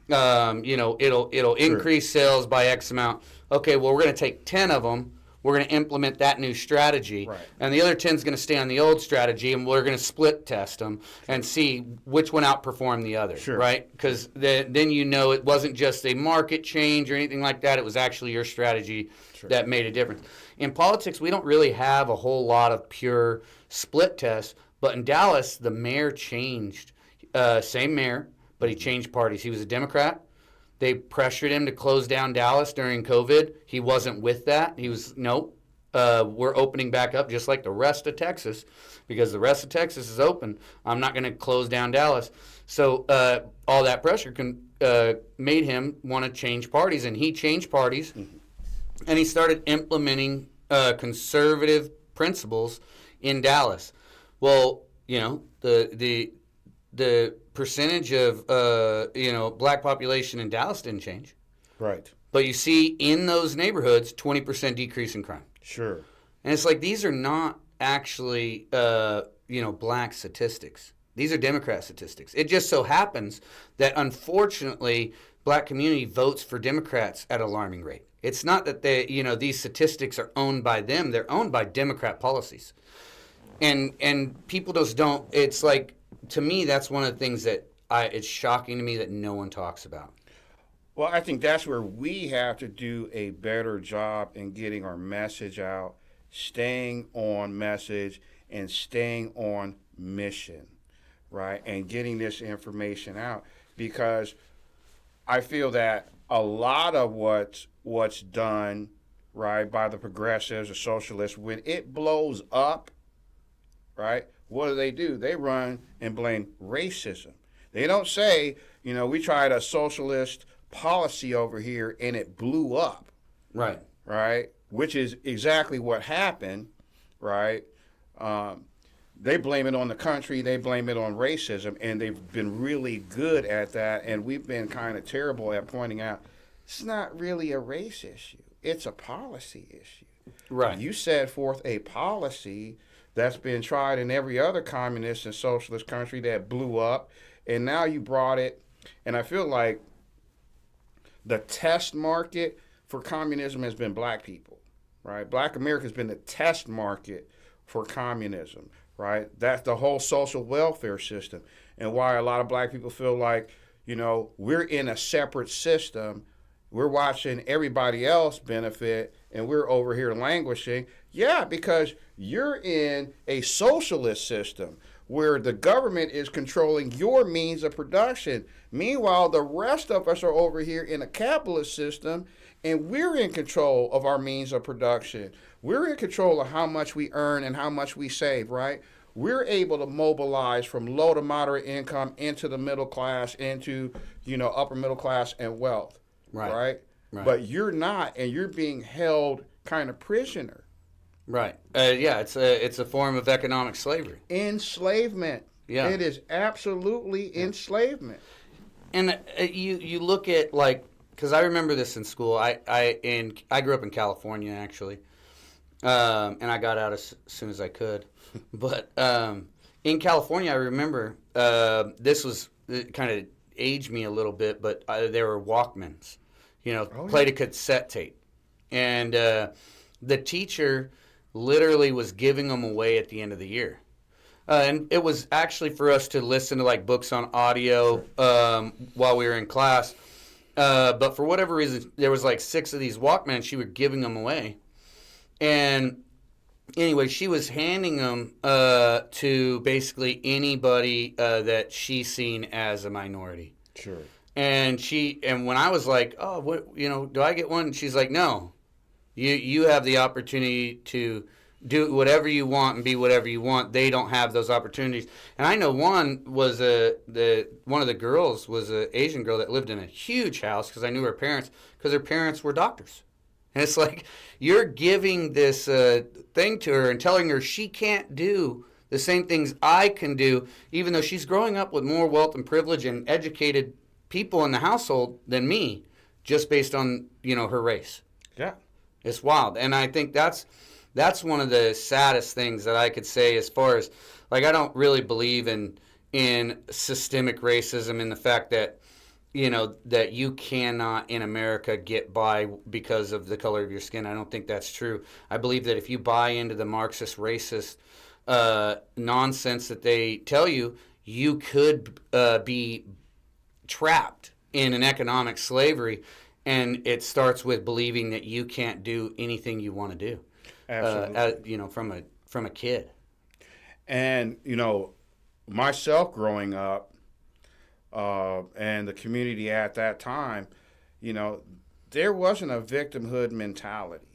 it'll increase sales by X amount. Okay, well, we're going to take 10 of them. We're going to implement that new strategy, right. And the other 10 is going to stay on the old strategy, and we're going to split test them and see which one outperformed the other, right? Because then it wasn't just a market change or anything like that. It was actually your strategy that made a difference. In politics, we don't really have a whole lot of pure split tests, but in Dallas, the mayor changed. Same mayor, but he changed parties. He was a Democrat. They pressured him to close down Dallas during COVID. He wasn't with that. He was, nope, we're opening back up just like the rest of Texas, because the rest of Texas is open. I'm not going to close down Dallas. So all that pressure made him want to change parties, and he changed parties, and he started implementing conservative principles in Dallas. Well, the percentage of black population in Dallas didn't change. Right. But you see in those neighborhoods 20% decrease in crime. Sure. And it's like, these are not actually black statistics. These are Democrat statistics. It just so happens that unfortunately black community votes for Democrats at an alarming rate. It's not that these statistics are owned by them. They're owned by Democrat policies. And people just don't. It's like, to me, that's one of the things that it's shocking to me that no one talks about. Well, I think that's where we have to do a better job in getting our message out, staying on message, and staying on mission, right? And getting this information out, because I feel that a lot of what's done, right, by the progressives or socialists, when it blows up, right, what do? They run and blame racism. They don't say, we tried a socialist policy over here and it blew up. Right. Right? Which is exactly what happened, right? They blame it on the country. They blame it on racism, and they've been really good at that, and we've been kind of terrible at pointing out it's not really a race issue. It's a policy issue. Right. You set forth a policy that's been tried in every other communist and socialist country that blew up, and now you brought it, and I feel like the test market for communism has been black people, right? Black America has been the test market for communism, right? That's the whole social welfare system, and why a lot of black people feel like, we're in a separate system. We're watching everybody else benefit, and we're over here languishing. Yeah, because you're in a socialist system where the government is controlling your means of production. Meanwhile, the rest of us are over here in a capitalist system, and we're in control of our means of production. We're in control of how much we earn and how much we save, right? We're able to mobilize from low to moderate income into the middle class, into, upper middle class and wealth. Right. But you're not, and you're being held kind of prisoner. Right. It's a form of economic slavery. Enslavement. Yeah. It is absolutely enslavement. And you look at because I remember this in school. I grew up in California, actually, and I got out as soon as I could. But in California, I remember this was kind of aged me a little bit, but there were Walkmans, played a cassette tape, and the teacher literally was giving them away at the end of the year. And it was actually for us to listen to like books on audio while we were in class. But for whatever reason, there was like 6 of these Walkmans. She was giving them away. And anyway, she was handing them to basically anybody that she's seen as a minority. Sure. And when I was like, oh, what, do I get one? She's like, no, you have the opportunity to do whatever you want and be whatever you want. They don't have those opportunities. And I know one was one of the girls was an Asian girl that lived in a huge house because I knew her parents because her parents were doctors. And it's like you're giving this thing to her and telling her she can't do the same things I can do, even though she's growing up with more wealth and privilege and educated people in the household than me, just based on her race. Yeah, it's wild. And I think that's one of the saddest things that I could say as far as, like, I don't really believe in systemic racism, in the fact that, that you cannot in America get by because of the color of your skin. I don't think that's true. I believe that if you buy into the Marxist racist nonsense that they tell you, you could be trapped in an economic slavery, and it starts with believing that you can't do anything you want to do. Absolutely. From a kid. And myself growing up, and the community at that time, there wasn't a victimhood mentality.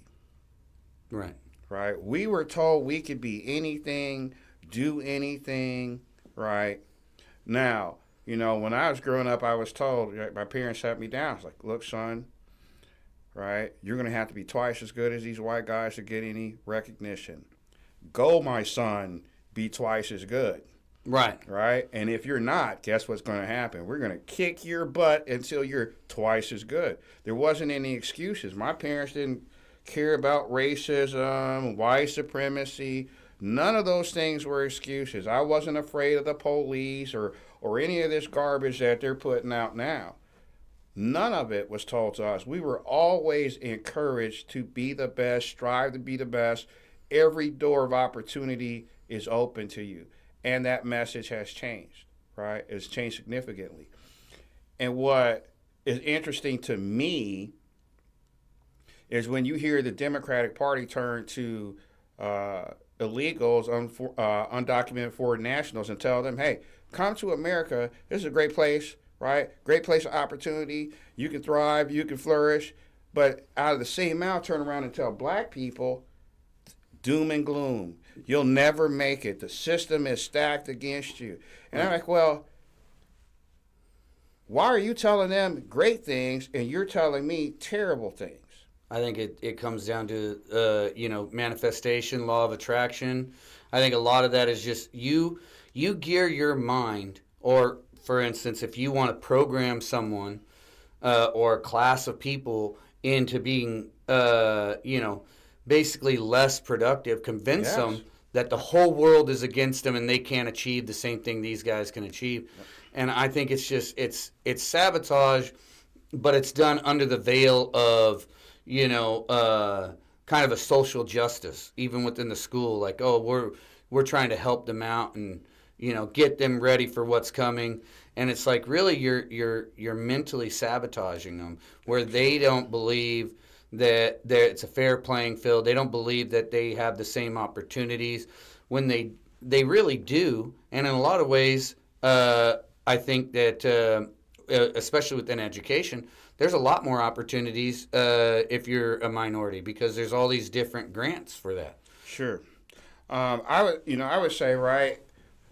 Right. Right. We were told we could be anything, do anything. Right. Now, when I was growing up, I was told, my parents sat me down. It's like, look, son. Right? You're going to have to be twice as good as these white guys to get any recognition. Go, my son, be twice as good. Right. Right? And if you're not, guess what's going to happen? We're going to kick your butt until you're twice as good. There wasn't any excuses. My parents didn't care about racism, white supremacy. None of those things were excuses. I wasn't afraid of the police or any of this garbage that they're putting out now. None of it was told to us. We were always encouraged to be the best, strive to be the best. Every door of opportunity is open to you. And that message has changed, right? It's changed significantly. And what is interesting to me is when you hear the Democratic Party turn to illegals, undocumented foreign nationals, and tell them, hey, come to America. This is a great place. Right? Great place of opportunity. You can thrive. You can flourish. But out of the same mouth, turn around and tell black people, doom and gloom. You'll never make it. The system is stacked against you. And I'm like, well, why are you telling them great things and you're telling me terrible things? I think it comes down to, manifestation, law of attraction. I think a lot of that is just you gear your mind, or for instance, if you want to program someone or a class of people into being, basically less productive, convince them that the whole world is against them and they can't achieve the same thing these guys can achieve. And I think it's just, it's sabotage, but it's done under the veil of, kind of a social justice, even within the school. Like, oh, we're trying to help them out and, get them ready for what's coming. And it's like, really, you're mentally sabotaging them, where they don't believe that it's a fair playing field. They don't believe that they have the same opportunities when they really do. And in a lot of ways, I think that, especially within education, there's a lot more opportunities if you're a minority, because there's all these different grants for that. Sure. I would say, right,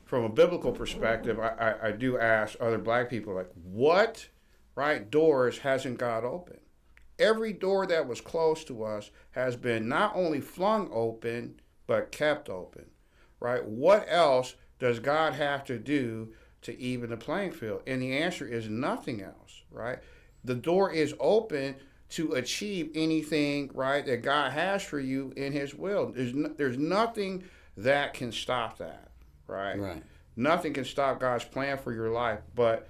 from a biblical perspective, I do ask other black people, like, what, right, doors hasn't God opened? Every door that was closed to us has been not only flung open, but kept open, right? What else does God have to do to even the playing field? And the answer is nothing else, right? the door is open to achieve anything, right, that God has for you in His will. There's nothing that can stop that, right? Right. Nothing can stop God's plan for your life. But,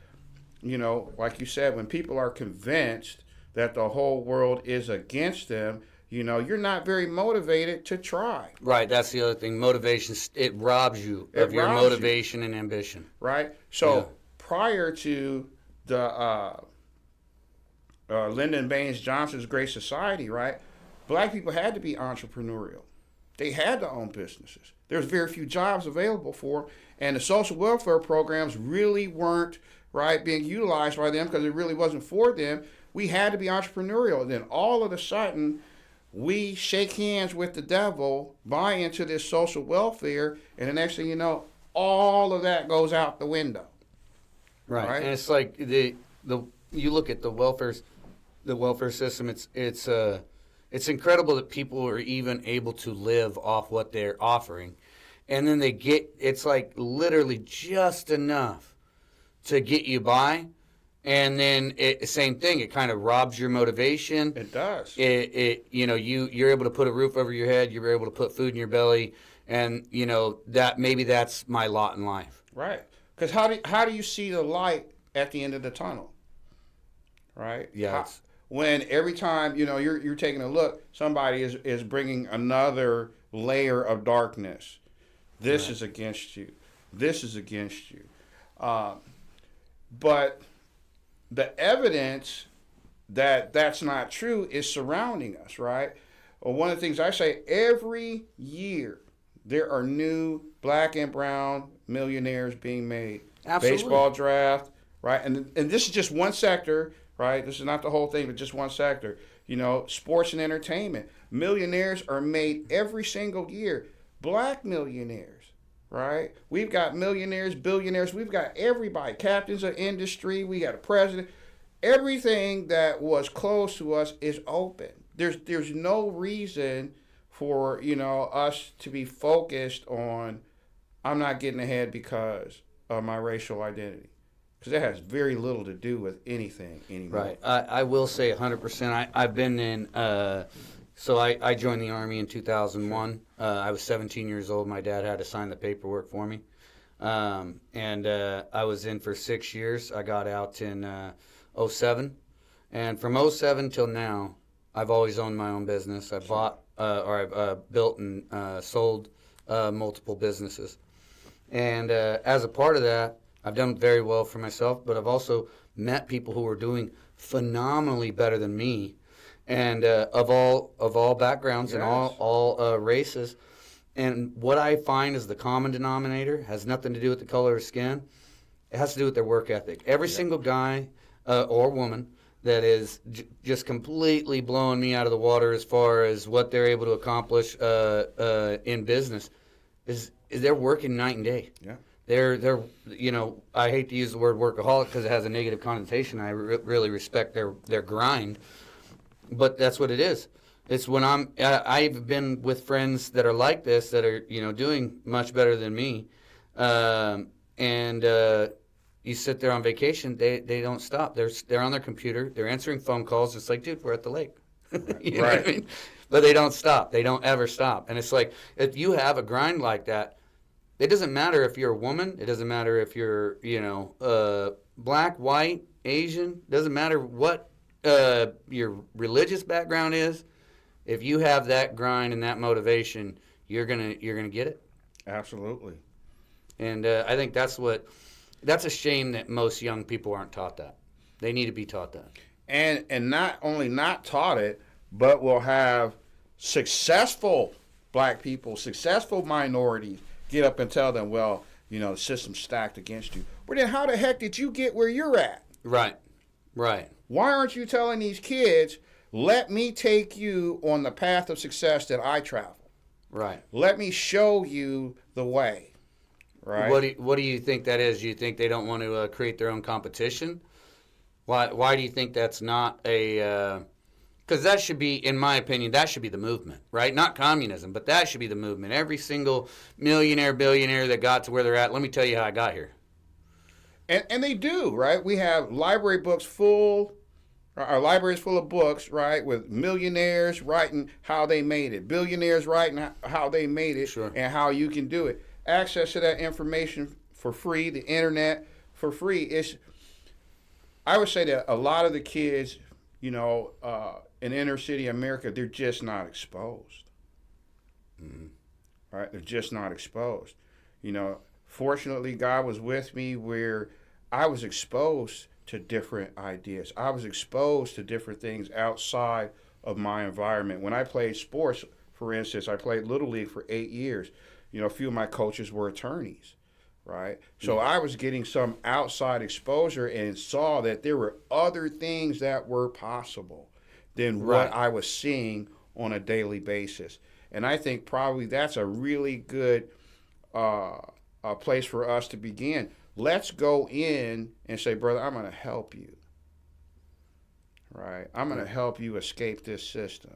you know, like you said, when people are convinced that the whole world is against them, you know, you're not very motivated to try. Right, that's the other thing. Motivation, it robs you of your motivation and ambition. Right? So prior to the Lyndon Baines Johnson's Great Society, right, black people had to be entrepreneurial. They had to own businesses. There's very few jobs available for them, and the social welfare programs really weren't, right, being utilized by them because it really wasn't for them. We had to be entrepreneurial. And then all of a sudden, we shake hands with the devil, buy into this social welfare, and the next thing you know, all of that goes out the window. Right. Right? And it's like you look at the welfare system. It's incredible that people are even able to live off what they're offering, and then it's like literally just enough to get you by. And then same thing. It kind of robs your motivation. It does. You're able to put a roof over your head. You're able to put food in your belly, and you know that maybe that's my lot in life. Right. Because how do you see the light at the end of the tunnel? Right. Yeah. When every time you're taking a look, somebody is bringing another layer of darkness. This is against you. This is against you. But the evidence that that's not true is surrounding us, right? Well, one of the things I say, every year there are new black and brown millionaires being made. Absolutely. Baseball draft, right? And this is just one sector, right? This is not the whole thing, but just one sector. You know, sports and entertainment. Millionaires are made every single year. Black millionaires, right? We've got millionaires, billionaires. We've got everybody. Captains of industry. We got a president. Everything that was closed to us is open. There's no reason for, us to be focused on, I'm not getting ahead because of my racial identity. Because that has very little to do with anything anymore. Right. I will say 100%. I've been in, so I joined the Army in 2001. I was 17 years old. My dad had to sign the paperwork for me. And I was in for 6 years. I got out in 07. And from 07 till now, I've always owned my own business. I've I've built and sold multiple businesses. And as a part of that, I've done very well for myself, but I've also met people who are doing phenomenally better than me, and of all backgrounds and all races. And what I find is the common denominator has nothing to do with the color of skin. It has to do with their work ethic. Every single guy or woman that is just completely blowing me out of the water as far as what they're able to accomplish in business is they're working night and day. Yeah. They're I hate to use the word workaholic because it has a negative connotation. I really respect their grind, but that's what it is. It's when I've been with friends that are like this that are doing much better than me, and you sit there on vacation. They don't stop. They're on their computer. They're answering phone calls. It's like, dude, we're at the lake. You know what I mean? But they don't stop. They don't ever stop. And it's like if you have a grind like that. It doesn't matter if you're a woman. It doesn't matter if you're, black, white, Asian. Doesn't matter what your religious background is. If you have that grind and that motivation, you're gonna get it. Absolutely. And I think that's a shame that most young people aren't taught that. They need to be taught that. And not only not taught it, but will have successful black people, successful minorities, get up and tell them, well, the system's stacked against you. Well, then how the heck did you get where you're at? Right. Why aren't you telling these kids, let me take you on the path of success that I travel? Right. Let me show you the way. Right. What do you think that is? Do you think they don't want to create their own competition? Why do you think that's not a... Because that should be, in my opinion, that should be the movement, right? Not communism, but that should be the movement. Every single millionaire, billionaire that got to where they're at, let me tell you how I got here. And they do, right? We have library books full Our library is full of books, right, with millionaires writing how they made it, billionaires writing how they made it, Sure. and how you can do it. Access to that information for free, the internet for free. I would say that a lot of the kids, you know, in inner city America, they're just not exposed. Mm-hmm. Right? They're just not exposed. You know, fortunately, God was with me where I was exposed to different ideas. I was exposed to different things outside of my environment. When I played sports, for instance, I played Little League for 8 years. You know, a few of my coaches were attorneys, right? So I was getting some outside exposure and saw that there were other things that were possible than what I was seeing on a daily basis. And I think probably that's a really good place for us to begin. Let's go in and say, brother, I'm going to help you. Right? I'm going to help you escape this system.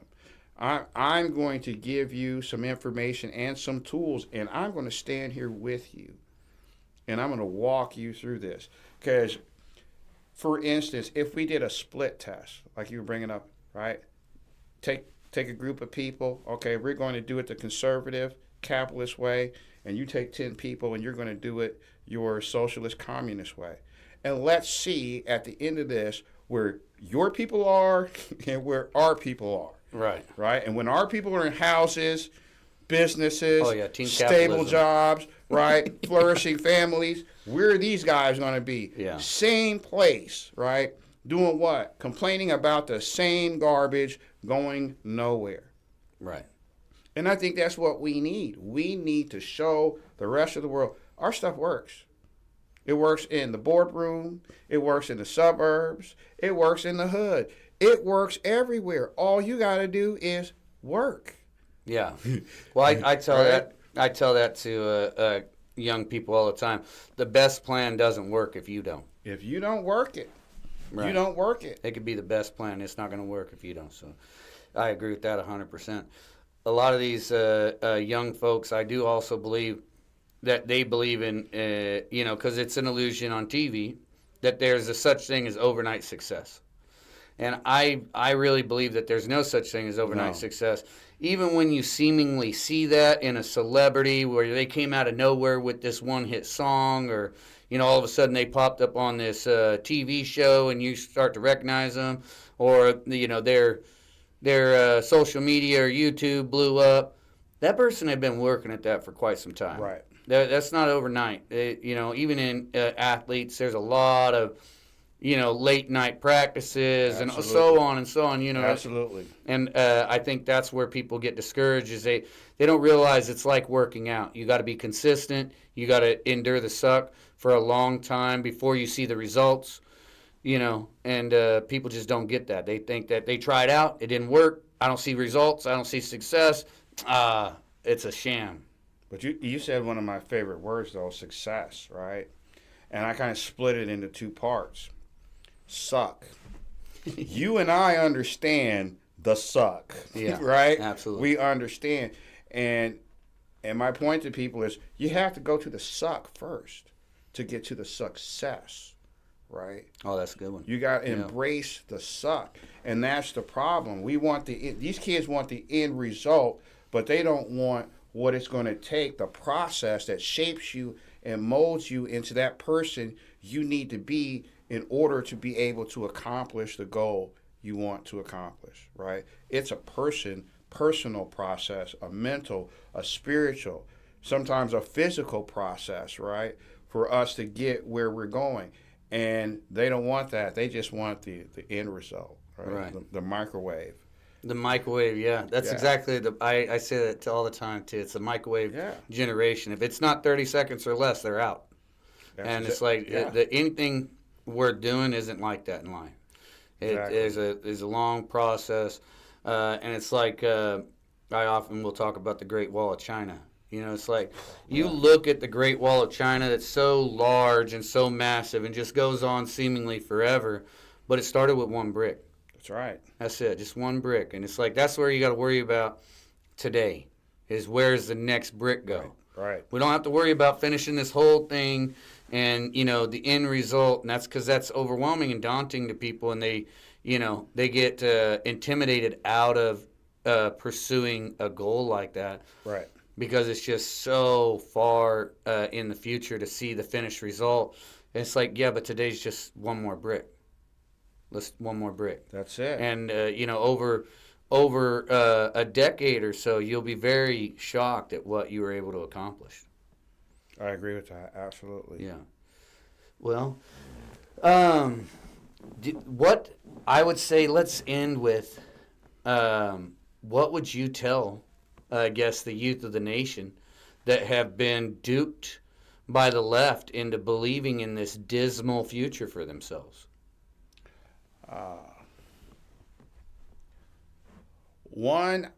I'm going to give you some information and some tools, and I'm going to stand here with you. And I'm going to walk you through this. Because, for instance, if we did a split test, like you were bringing up, right? Take a group of people. Okay, we're going to do it the conservative, capitalist way, and you take 10 people and you're going to do it your socialist, communist way. And let's see at the end of this where your people are and where our people are. Right. Right? And when our people are in houses, businesses, team stable capitalism. jobs, right? Flourishing families, where are these guys going to be? Yeah. Same place, right? Doing what? Complaining about the same garbage, going nowhere. Right. And I think that's what we need. We need to show the rest of the world our stuff works. It works in the boardroom. It works in the suburbs. It works in the hood. It works everywhere. All you got to do is work. Yeah. Well, I tell that to young people all the time. The best plan doesn't work if you don't. If you don't work it, you don't work it. It could be the best plan. It's not going to work if you don't. So I agree with that 100%. A lot of these young folks, I do also believe that they believe in, because it's an illusion on TV, that there's a such thing as overnight success. And I really believe that there's no such thing as overnight success. Even when you seemingly see that in a celebrity where they came out of nowhere with this one hit song, or, all of a sudden they popped up on this TV show and you start to recognize them, or, their social media or YouTube blew up, that person had been working at that for quite some time. Right. That's not overnight. Even in athletes, there's a lot of, late night practices and so on and so on. Absolutely. And I think that's where people get discouraged is they don't realize it's like working out. You got to be consistent. You got to endure the suck for a long time before you see the results. And people just don't get that. They think that they tried out, it didn't work. I don't see results. I don't see success. It's a sham. But you said one of my favorite words, though, success, right? And I kind of split it into two parts. Suck. You and I understand the suck, right? Absolutely. We understand. And my point to people is you have to go to the suck first to get to the success, right? Oh, that's a good one. You got to embrace the suck. And that's the problem. These kids want the end result, but they don't want what it's going to take, the process that shapes you and molds you into that person you need to be in order to be able to accomplish the goal you want to accomplish, right? It's a personal process, a mental, a spiritual, sometimes a physical process, right, for us to get where we're going. And they don't want that. They just want the end result, right? The microwave. The microwave, that's exactly I say that all the time too. It's the microwave generation. If it's not 30 seconds or less, they're out. It's like anything we're doing isn't like that in life. There's a long process, and it's like I often will talk about the Great Wall of China. It's like you look at the Great Wall of China that's so large and so massive and just goes on seemingly forever, but it started with one brick. That's right. That's it, just one brick. And it's like that's where you got to worry about today is where's the next brick go. Right. We don't have to worry about finishing this whole thing and, the end result. And that's because that's overwhelming and daunting to people. And they, they get intimidated out of pursuing a goal like that. Right. Because it's just so far in the future to see the finished result. It's like, yeah, but today's just one more brick. One more brick. That's it. And, over a decade or so, you'll be very shocked at what you were able to accomplish. I agree with that. Absolutely. Yeah. Well, what I would say, let's end with, what would you tell, I guess, the youth of the nation that have been duped by the left into believing in this dismal future for themselves? One,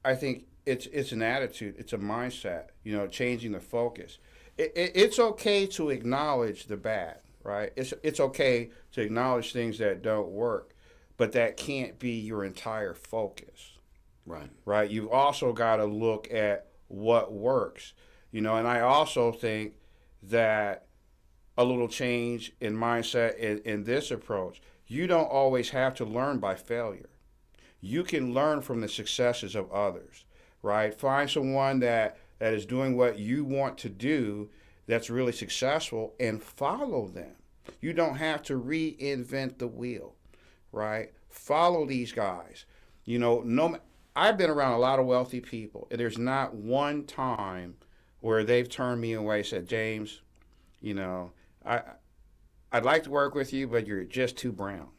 I think it's an attitude, it's a mindset, changing the focus. It's okay to acknowledge the bad, right? It's okay to acknowledge things that don't work, but that can't be your entire focus. Right. You've also got to look at what works, and I also think that a little change in mindset in this approach, you don't always have to learn by failure. You can learn from the successes of others, right? Find someone that is doing what you want to do that's really successful and follow them. You don't have to reinvent the wheel, right? Follow these guys. I've been around a lot of wealthy people, and there's not one time where they've turned me away and said, James, I'd like to work with you, but you're just too brown.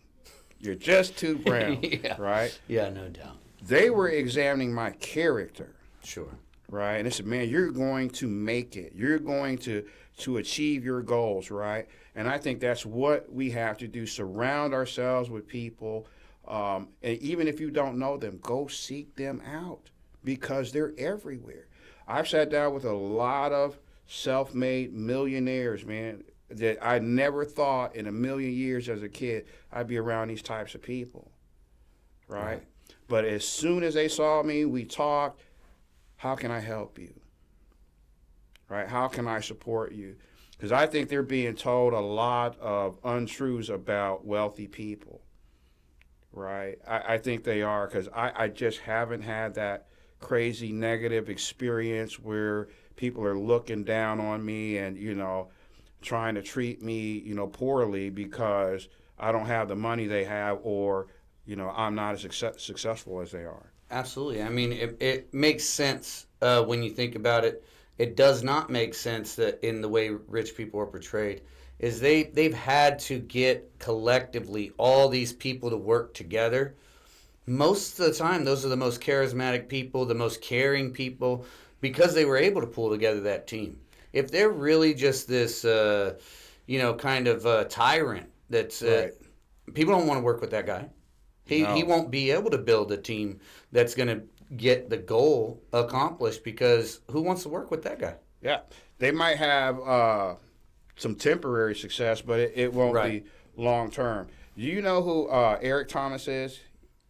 You're just too brown, Yeah. right? Yeah, no doubt. They were examining my character, Sure. right? And they said, man, you're going to make it. You're going to achieve your goals, right? And I think that's what we have to do, surround ourselves with people. And even if you don't know them, go seek them out because they're everywhere. I've sat down with a lot of self-made millionaires, man, that I never thought in a million years as a kid I'd be around these types of people, right? But as soon as they saw me, we talked, how can I help you, right? How can I support you? Because I think they're being told a lot of untruths about wealthy people, right? I think they are, because I just haven't had that crazy negative experience where people are looking down on me and, trying to treat me, poorly because I don't have the money they have or, I'm not as successful as they are. Absolutely. I mean, it makes sense when you think about it. It does not make sense that in the way rich people are portrayed is they've had to get collectively all these people to work together. Most of the time, those are the most charismatic people, the most caring people, because they were able to pull together that team. If they're really just this, kind of tyrant that's, Right. people don't want to work with that guy. He won't be able to build a team that's going to get the goal accomplished because who wants to work with that guy? Yeah. They might have some temporary success, but it won't be long term. Do you know who Eric Thomas is?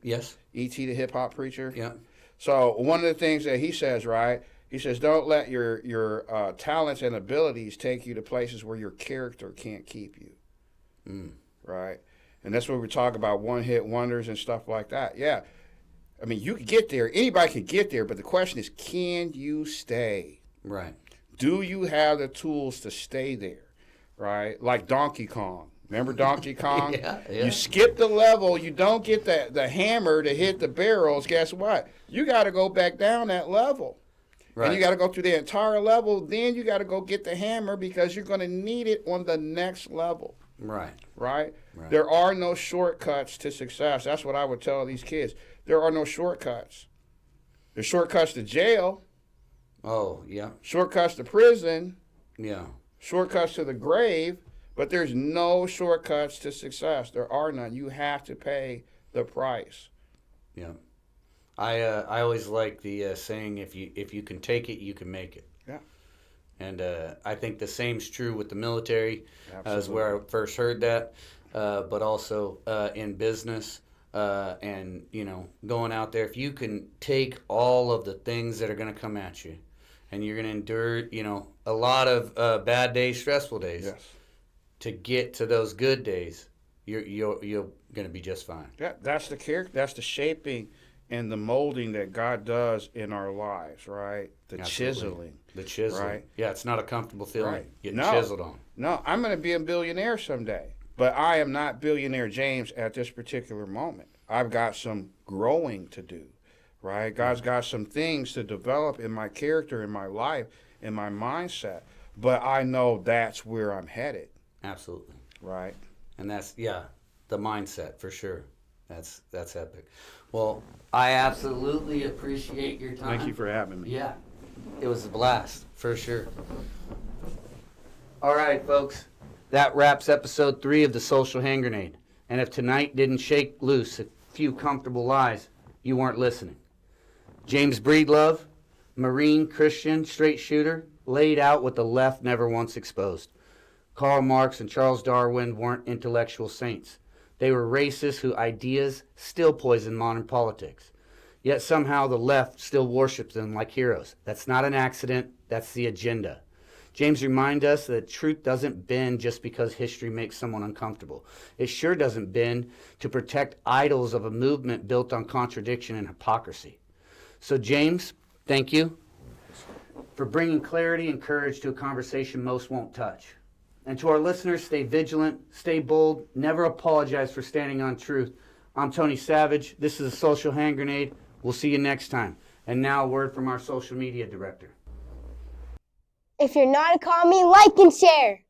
Yes. E.T. the hip-hop preacher? Yeah. So one of the things that he says, right, he says, don't let your talents and abilities take you to places where your character can't keep you, right? And that's what we talk about, one-hit wonders and stuff like that. Yeah, I mean, you can get there. Anybody can get there, but the question is, can you stay? Right. Do you have the tools to stay there, right? Like Donkey Kong. Remember Donkey Kong? Yeah. You skip the level, you don't get the hammer to hit the barrels. Guess what? You got to go back down that level. Right. And you got to go through the entire level. Then you got to go get the hammer because you're going to need it on the next level. Right. Right? There are no shortcuts to success. That's what I would tell these kids. There are no shortcuts. There's shortcuts to jail. Oh, yeah. Shortcuts to prison. Yeah. Shortcuts to the grave. But there's no shortcuts to success. There are none. You have to pay the price. Yeah. I always like the saying, if you can take it, you can make it. Yeah. And I think the same's true with the military. Is Absolutely. where I first heard that, but also in business and going out there. If you can take all of the things that are going to come at you, and you're going to endure a lot of bad days, stressful days, Yes. to get to those good days, you're going to be just fine. That's the character. That's the shaping and the molding that God does in our lives, right? The chiseling. The chiseling. Right? Yeah, it's not a comfortable feeling. Right. Getting chiseled on. No, I'm going to be a billionaire someday. But I am not billionaire James at this particular moment. I've got some growing to do, right? God's got some things to develop in my character, in my life, in my mindset. But I know that's where I'm headed. Absolutely. Right. And that's, the mindset for sure. That's epic. Well, I absolutely appreciate your time. Thank you for having me. Yeah, it was a blast for sure. All right, folks. That wraps episode 3 of The Social Hand Grenade. And if tonight didn't shake loose a few comfortable lies, you weren't listening. James Breedlove, Marine, Christian, straight shooter, laid out what the left never once exposed. Karl Marx and Charles Darwin weren't intellectual saints. They were racists whose ideas still poison modern politics. Yet somehow the left still worships them like heroes. That's not an accident, that's the agenda. James reminds us that truth doesn't bend just because history makes someone uncomfortable. It sure doesn't bend to protect idols of a movement built on contradiction and hypocrisy. So James, thank you for bringing clarity and courage to a conversation most won't touch. And to our listeners, stay vigilant, stay bold, never apologize for standing on truth. I'm Tony Savage. This is a Social Hand Grenade. We'll see you next time. And now a word from our social media director. If you're not a commie, like and share.